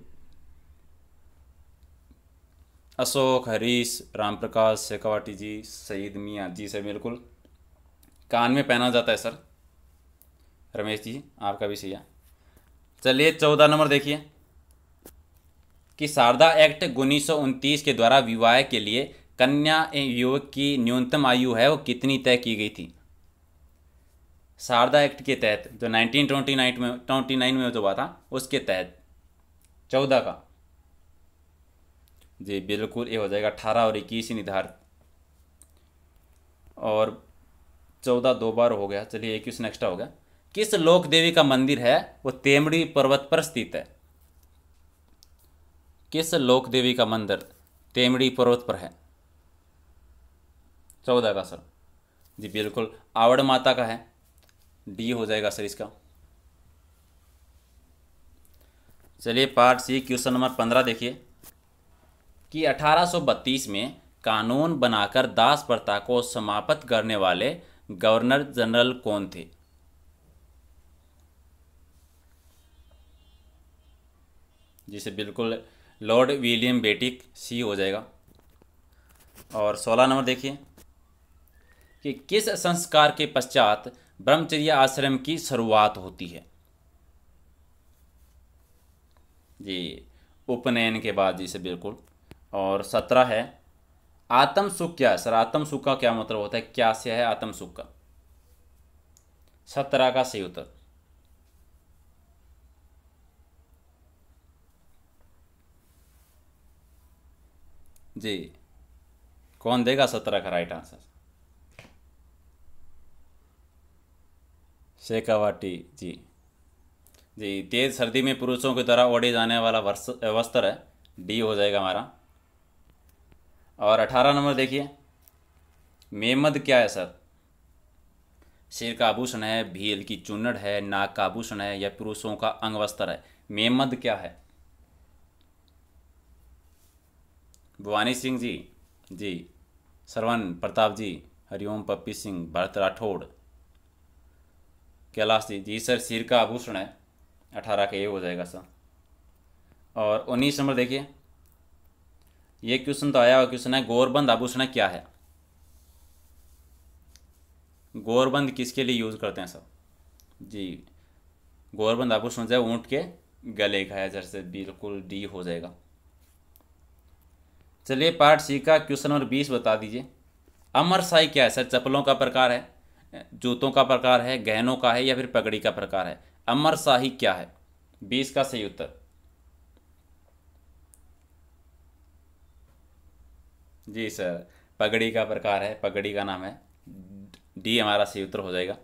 अशोक, हरीश, राम प्रकाश, शेखावाटी जी, सईद मियाँ जी सर, बिल्कुल कान में पहना जाता है सर। रमेश जी आपका भी सही है। चलिए 14 नंबर देखिए कि शारदा एक्ट 1929 के द्वारा विवाह के लिए कन्या एवं युवक की न्यूनतम आयु है वो कितनी तय की गई थी? शारदा एक्ट के तहत जो 1929 में जो हुआ था उसके तहत 14 का जी बिल्कुल ये हो जाएगा 18 और 21 ही निर्धारित, और 14 दो बार हो गया। चलिए 21 नेक्स्ट हो गया। किस लोक देवी का मंदिर है वो तेमड़ी पर्वत पर स्थित है? किस लोक देवी का मंदिर तेमड़ी पर्वत पर है? 14 का सर जी बिल्कुल आवड़ माता का है, डी हो जाएगा सर इसका। चलिए पार्ट सी क्वेश्चन नंबर 15 देखिए कि 1832 में कानून बनाकर दास प्रथा को समाप्त करने वाले गवर्नर जनरल कौन थे? जिसे बिल्कुल लॉर्ड विलियम बेटिक, सी हो जाएगा। और 16 नंबर देखिए कि किस संस्कार के पश्चात ब्रह्मचर्य आश्रम की शुरुआत होती है? जी उपनयन के बाद जी से बिल्कुल। और 17 है आत्म सुख क्या है सर? आत्म सुख का क्या मतलब होता है? क्या से है आत्म सुख का? 17 का सही उत्तर जी कौन देगा 17 का राइट आंसर? शेखावाटी जी। जी तेज सर्दी में पुरुषों के द्वारा ओढ़े जाने वाला वस्त्र है, डी हो जाएगा हमारा। और 18 नंबर देखिए मेमद क्या है सर? सिर का आभूषण है, भील की चुन्नट है, नाक का आभूषण है, या पुरुषों का अंग वस्त्र है? मेमद क्या है? भवानी सिंह जी जी, श्रवण प्रताप जी, हरिओम, पप्पी सिंह, भरत राठौड़, कैलाश जी जी सर सिर का आभूषण है, 18 का ये हो जाएगा सर। और 19 नंबर देखिए ये क्वेश्चन तो आया हुआ क्वेश्चन है, गौरबंद आभूषण क्या है? गौरबंद किसके लिए यूज करते हैं सर? जी गौरबंद आभूषण जो है ऊँट के गले का है, जैसे बिल्कुल डी हो जाएगा। चलिए पार्ट सी का क्वेश्चन नंबर 20 बता दीजिए। अमरसाई क्या है सर? चप्पलों का प्रकार है, जूतों का प्रकार है, गहनों का है, या फिर पगड़ी का प्रकार है? अमरशाही क्या है? 20 का सही उत्तर जी सर पगड़ी का प्रकार है, पगड़ी का नाम है, डी हमारा सही उत्तर हो जाएगा।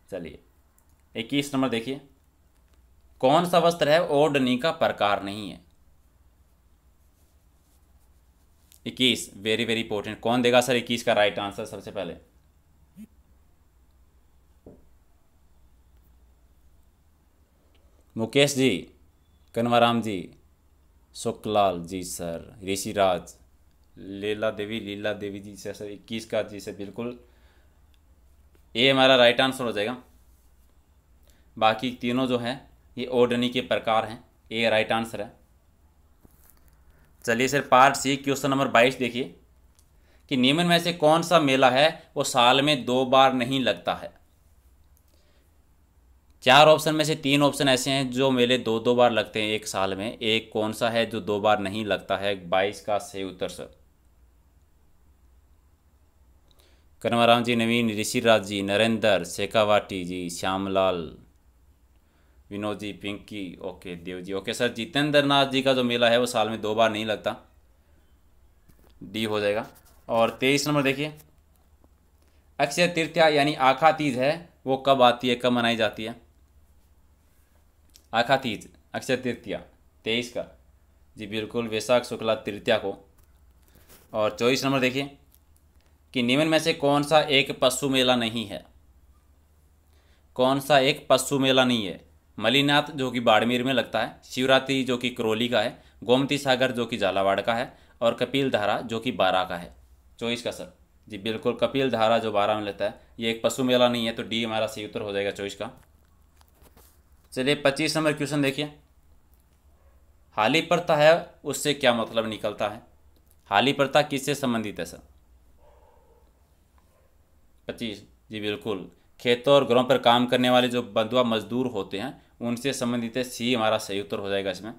चलिए 21 नंबर देखिए कौन सा वस्त्र है ओढ़नी का प्रकार नहीं है? 21 वेरी वेरी इंपॉर्टेंट, कौन देगा सर 21 का राइट आंसर सबसे पहले? मुकेश जी, कन्वाराम जी, सुखलाल जी सर, ऋषिराज, लीला देवी जी से सर 21 का जी से बिल्कुल ये हमारा राइट आंसर हो जाएगा। बाकी तीनों जो हैं ये ओढ़नी के प्रकार हैं, ये राइट आंसर है। चलिए sir part C question number 22 देखिए कि निम्न में से कौन सा मेला है वो साल में 2 बार नहीं लगता है? 4 ऑप्शन में से 3 ऑप्शन ऐसे हैं जो मेले 2-2 बार लगते हैं एक साल में। एक कौन सा है जो 2 बार नहीं लगता है? 22 का सही उत्तर सर। कनवाराम जी, नवीन, ऋषिराज जी, नरेंद्र, शेखावाटी जी, Shyamlal, Vinod ji, Pinky, okay, Dev ji, okay sir. Jitendra Nath ji का जो मेला है वो साल में 2 बार नहीं लगता, डी हो जाएगा। और 23 नंबर देखिए, अक्षय तृतीया यानी आखा तीज है वो कब आती है, कब मनाई जाती है? आखा तीज, अक्षय तृतीया 23 का, जी बिल्कुल, वैशाख शुक्ला तृतीया को। और 24 नंबर देखिए कि निम्न में से कौन सा एक पशु मेला नहीं है? कौन सा एक पशु मेला नहीं है? मलीनाथ जो कि बाड़मेर में लगता है, शिवरात्रि जो कि करौली का है, गोमती सागर जो कि झालावाड़ का है, और कपिल धारा जो कि बारा का है। 24 का सर, जी बिल्कुल, कपिल धारा जो बारा में लगता है ये एक पशु मेला नहीं है, तो डी हमारा सही उत्तर हो जाएगा 24 का। चलिए 25 नंबर क्वेश्चन देखिए, हाली प्रथा है उससे क्या मतलब निकलता है? हाली प्रथा किससे संबंधित है सर? 25, जी बिल्कुल, खेतों और घरों पर काम करने वाले जो बंधुआ मजदूर होते हैं उनसे संबंधित है, सी हमारा सही उत्तर हो जाएगा इसमें।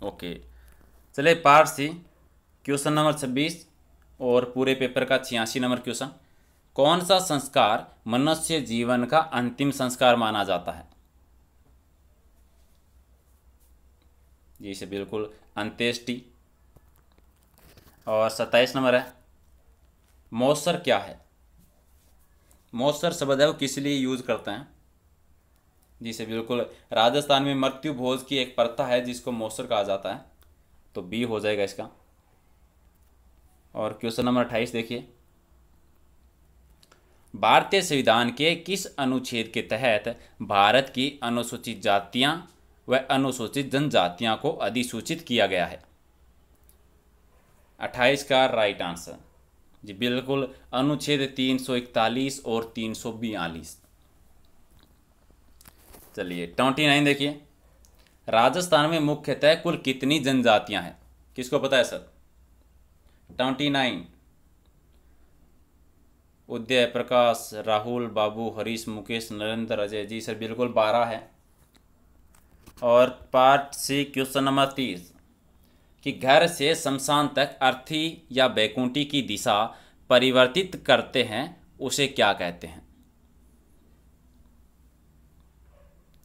ओके, चलिए पार्ट सी, क्वेश्चन नंबर 26 और पूरे पेपर का 86 नंबर क्वेश्चन। कौन सा संस्कार मनुष्य जीवन का अंतिम संस्कार माना जाता है? जी से बिल्कुल, अंत्येष्टि। और 27 नंबर है, मौसर क्या है? मौसर शब्द है वो किस लिए यूज करते हैं? जी से बिल्कुल, राजस्थान में मृत्यु भोज की एक प्रथा है जिसको मौसर कहा जाता है, तो बी हो जाएगा इसका। और क्वेश्चन नंबर 28 देखिए, भारतीय संविधान के किस अनुच्छेद के तहत भारत की अनुसूचित जातियां व अनुसूचित जनजातियां को अधिसूचित किया गया है? 28 का राइट आंसर, जी बिल्कुल, अनुच्छेद 341 और 342। चलिए 29 देखिए, राजस्थान में मुख्यतः कुल कितनी जनजातियां हैं? किसको पता है सर? 29, उदय, प्रकाश, राहुल, बाबू, हरीश, मुकेश, नरेंद्र, अजय, जी सर बिल्कुल 12 है। और पार्ट सी, क्वेश्चन नंबर 30 कि घर से शमशान तक अर्थी या बैकुंठी की दिशा परिवर्तित करते हैं उसे क्या कहते हैं?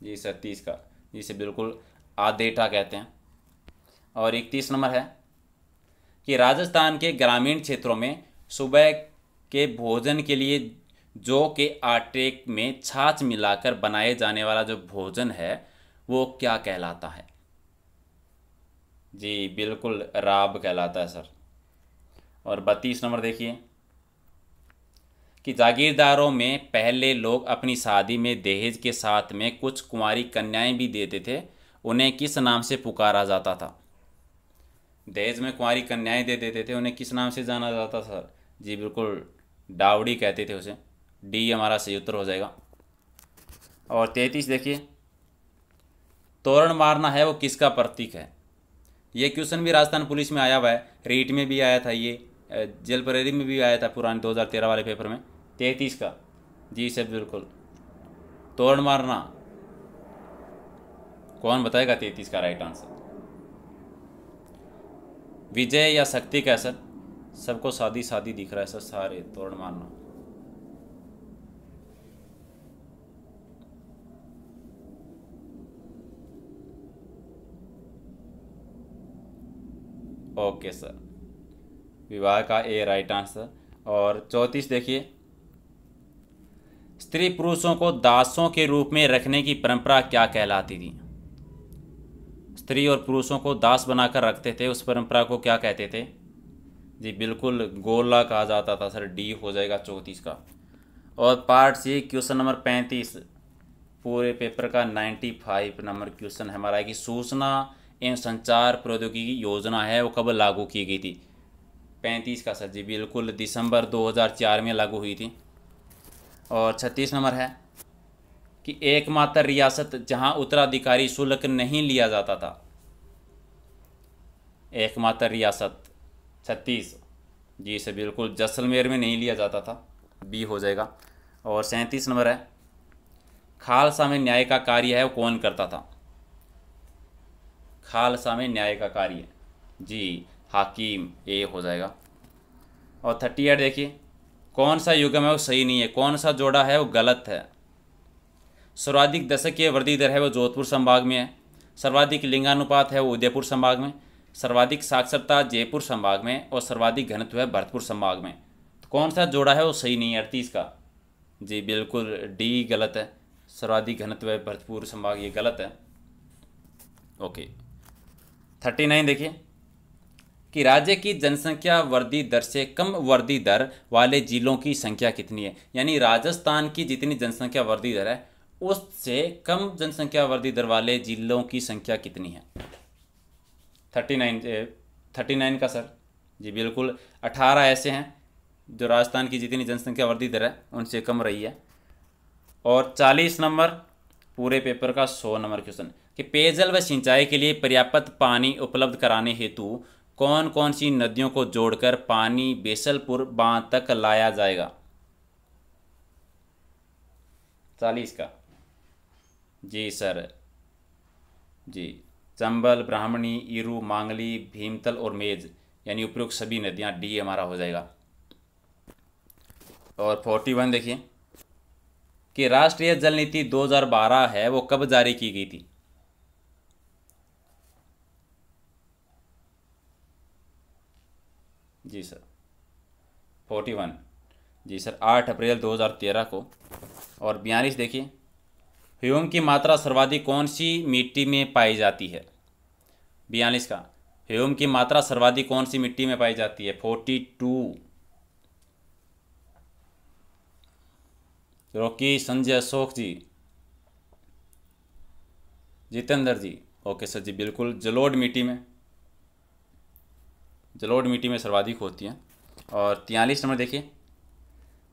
जी सर 30 का, जी से बिल्कुल, आदेठा कहते हैं। और 31 नंबर है कि राजस्थान के ग्रामीण क्षेत्रों में सुबह के भोजन के लिए जौ के आटे में छाछ मिलाकर बनाए जाने वाला जो भोजन है वो क्या कहलाता है? जी बिल्कुल, राब कहलाता है सर। और 32 नंबर देखिए कि जागीरदारों में पहले लोग अपनी शादी में दहेज के साथ में कुछ कुंवारी कन्याएं भी देते थे, उन्हें किस नाम से पुकारा जाता था? दहेज में कुंवारी कन्याएं दे देते थे, उन्हें किस नाम से जाना जाता था सर? जी बिल्कुल, डावड़ी कहते थे उसे, डी हमारा सही उत्तर हो जाएगा। और 33 देखिए, तोरण मारना है वो किसका प्रतीक है? ये क्वेश्चन भी राजस्थान पुलिस में आया हुआ है, रीट में भी आया था, ये जेल परेरी में भी आया था पुराने 2013 वाले पेपर में। 33 का, जी सर बिल्कुल, तोरण मारना, कौन बताएगा 33 का राइट आंसर? विजय या शक्ति का सर? सबको शादी शादी दिख रहा है सर, सारे तोड़ मारना। ओके सर, विवाह का ए राइट आंसर। और 34 देखिए, स्त्री पुरुषों को दासों के रूप में रखने की परंपरा क्या कहलाती थी? स्त्री और पुरुषों को दास बनाकर रखते थे, उस परंपरा को क्या कहते थे? जी बिल्कुल, गोला कहा जाता था सर, डी हो जाएगा 34 का। और पार्ट सी, क्वेश्चन नंबर 35, पूरे पेपर का 95 नंबर क्वेश्चन हमारा है कि सूचना एवं संचार प्रौद्योगिकी योजना है वो कब लागू की गई थी? 35 का सर, जी बिल्कुल, दिसंबर 2004 में लागू हुई थी। और 36 नंबर है कि एकमात्र रियासत जहां उत्तराधिकारी शुल्क नहीं लिया जाता था? एकमात्र रियासत 36, जी सर बिल्कुल, जैसलमेर में नहीं लिया जाता था, बी हो जाएगा। और 37 नंबर है खालसा में न्याय का कार्य है वो कौन करता था? खालसा में न्याय का कार्य, जी हाकिम, ए हो जाएगा। और 38 देखिए, कौन सा युग्म है वो सही नहीं है, कौन सा जोड़ा है वो गलत है। सर्वाधिक दशकीय वृद्धि दर है वो जोधपुर संभाग में है। सर्वाधिक लिंगानुपात है वो उदयपुर संभाग में। सर्वाधिक साक्षरता जयपुर संभाग में। और सर्वाधिक घनत्व है भरतपुर संभाग में। तो कौन सा जोड़ा है वो सही नहीं है 38 का? जी बिल्कुल डी गलत है, सर्वाधिक घनत्व है भरतपुर संभाग, ये गलत है। ओके 39 देखिए कि राज्य की जनसंख्या वृद्धि दर से कम वृद्धि दर वाले जिलों की संख्या कितनी है। यानी राजस्थान की जितनी जनसंख्या वृद्धि दर है उससे कम जनसंख्या वृद्धि दर वाले जिलों की संख्या कितनी है? 39 का सर, जी बिल्कुल 18 ऐसे हैं जो राजस्थान की जितनी जनसंख्या वृद्धि दर है उनसे कम रही है। और 40 नंबर पूरे पेपर का 100 नंबर क्वेश्चन कि पेयजल व सिंचाई के लिए पर्याप्त पानी उपलब्ध कराने हेतु कौन कौन सी नदियों को जोड़कर पानी बेसलपुर बांध तक लाया जाएगा? 40 का, जी सर, जी चंबल, ब्राह्मणी, ईरू, मांगली, भीमतल और मेज, यानी उपयुक्त सभी नदियां, डी हमारा हो जाएगा। और 41 देखिए कि राष्ट्रीय जल नीति 2012 है वो कब जारी की गई थी? जी सर 41, जी सर 8 अप्रैल 2013 को। और 42 देखिए ह्यूम की मात्रा सर्वाधिक कौन सी मिट्टी में पाई जाती है? 42 का ह्यूम की मात्रा सर्वाधिक कौन सी मिट्टी में पाई जाती है? 42। रॉकी, संजय, अशोक जी, जितेंद्र जी, ओके सर, जी बिल्कुल जलोढ़ मिट्टी में, जलोढ़ मिट्टी में सर्वाधिक होती हैं। और 43 नंबर देखिए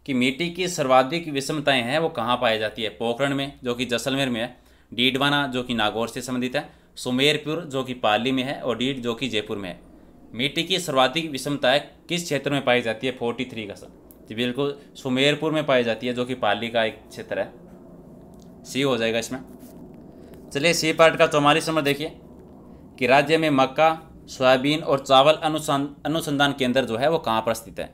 कि मिट्टी की सर्वाधिक विषमताएं हैं वो कहाँ पाई जाती है? पोखरण में जो कि जैसलमेर में है, डीडवाना जो कि नागौर से संबंधित है, सुमेरपुर जो कि पाली में है, और डीड जो कि जयपुर में है। मिट्टी की सर्वाधिक विषमताएं किस क्षेत्र में पाई जाती है? 43 का सर, जी बिल्कुल सुमेरपुर में पाई जाती है जो कि पाली का एक क्षेत्र है, सी हो जाएगा इसमें। चलिए सी पार्ट का 44 नंबर देखिए कि राज्य में मक्का, सोयाबीन और चावल अनुसंधान केंद्र जो है वो कहाँ पर स्थित है?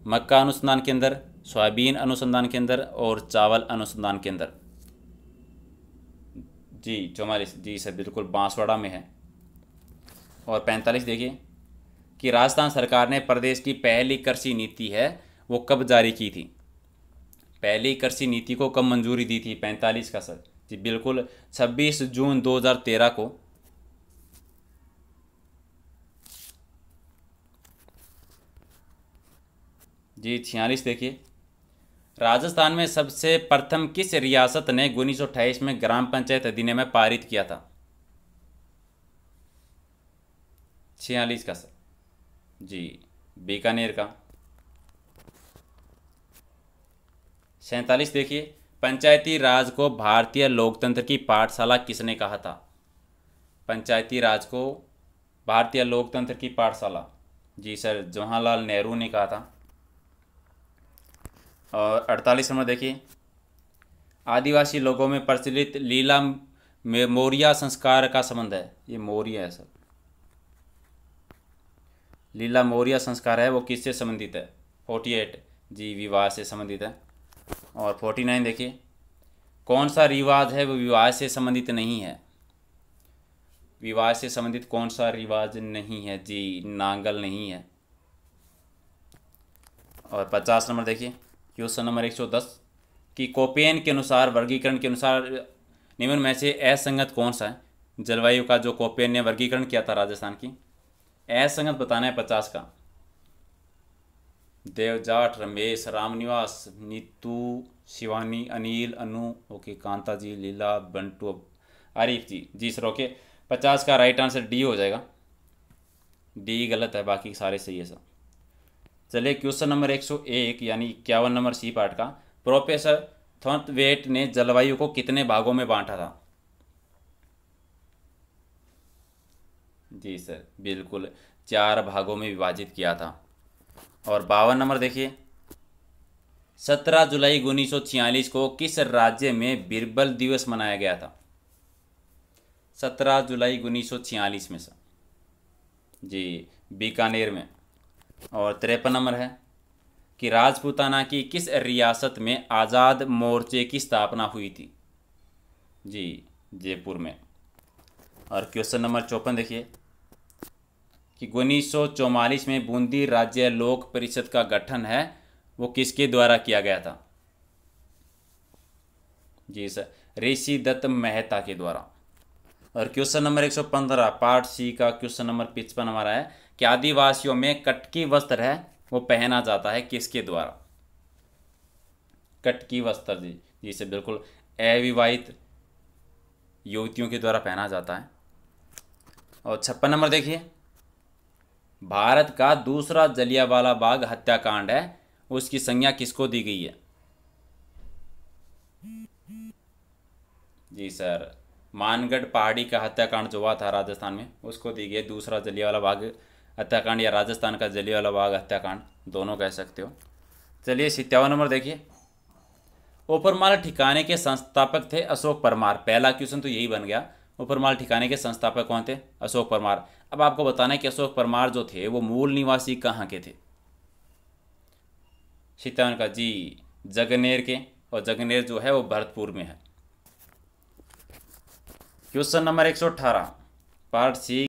मक्का अनुसंधान केंद्र, सोयाबीन अनुसंधान केंद्र और चावल अनुसंधान केंद्र, जी 44, जी सर बिल्कुल बांसवाड़ा में है। और 45 देखिए कि राजस्थान सरकार ने प्रदेश की पहली कृषि नीति है वो कब जारी की थी? पहली कृषि नीति को कब मंजूरी दी थी? 45 का सर, जी बिल्कुल 26 जून 2013 को। जी 46 देखिए राजस्थान में सबसे प्रथम किस रियासत ने 1928 में ग्राम पंचायत अधिनियम में पारित किया था? 46 का सर, जी बीकानेर का। 47 देखिए पंचायती राज को भारतीय लोकतंत्र की पाठशाला किसने कहा था? पंचायती राज को भारतीय लोकतंत्र की पाठशाला, जी सर जवाहरलाल नेहरू ने कहा था। और 48 नंबर देखिए आदिवासी लोगों में प्रचलित लीला में मौर्य संस्कार का संबंध है, ये मौर्य है सर, लीला मौर्य संस्कार है वो किससे संबंधित है? 48, जी विवाह से संबंधित है। और 49 देखिए कौन सा रिवाज है वो विवाह से संबंधित नहीं है? विवाह से संबंधित कौन सा रिवाज नहीं है? जी नांगल नहीं है। और 50 नंबर देखिए क्वेश्चन नंबर 110 कि कोपेन के अनुसार वर्गीकरण के अनुसार निम्न में से असंगत कौन सा है? जलवायु का जो कोपेन ने वर्गीकरण किया था राजस्थान की, असंगत बताना है 50 का। देवजाट, रमेश, रामनिवास, नीतू, शिवानी, अनिल, अनु, ओके कांता जी, लीला, बंटू, आरिफ जी, जी सर ओके। 50 का राइट आंसर डी हो जाएगा, डी गलत है, बाकी सारे सही है सर। चलिए क्वेश्चन नंबर 101 यानी 51 नंबर सी पार्ट का, प्रोफेसर थॉर्नवेट ने जलवायु को कितने भागों में बांटा था? जी सर बिल्कुल 4 भागों में विभाजित किया था। और 52 नंबर देखिए 17 जुलाई 1946 को किस राज्य में बीरबल दिवस मनाया गया था? 17 जुलाई 1946 में सर जी, बीकानेर में। और 53 नंबर है कि राजपूताना की किस रियासत में आज़ाद मोर्चे की स्थापना हुई थी? जी, जयपुर में। और क्वेश्चन नंबर 54 देखिए कि 1944 में बूंदी राज्य लोक परिषद का गठन है वो किसके द्वारा किया गया था? जी सर, ऋषि दत्त मेहता के द्वारा। और क्वेश्चन नंबर 115 पार्ट सी का क्वेश्चन नंबर 55 हमारा है कि आदिवासियों में कटकी वस्त्र है वो पहना जाता है किसके द्वारा? कटकी वस्त्र जी, जिसे बिल्कुल अविवाहित युवतियों के द्वारा पहना जाता है। और 56 नंबर देखिए, भारत का दूसरा जलियांवाला बाग हत्याकांड है उसकी संज्ञा किसको दी गई है? जी सर, मानगढ़ पहाड़ी का हत्याकांड जो हुआ था राजस्थान में उसको दी गई दूसरा जलियांवाला बाग हत्याकांड, या राजस्थान का जलियांवाला बाग हत्याकांड, दोनों कह सकते हो। चलिए 57 नंबर देखिए, ऊपरमाल ठिकाने के संस्थापक थे अशोक परमार। पहला क्वेश्चन तो यही बन गया, ऊपरमाल ठिकाने के संस्थापक कौन थे? अशोक परमार। अब आपको बताना है कि अशोक परमार जो थे वो मूल निवासी कहाँ के थे? 57 का जी, जगनेर के, और जगनेर जो है वो भरतपुर में है। क्वेश्चन नंबर 118 पार्ट सी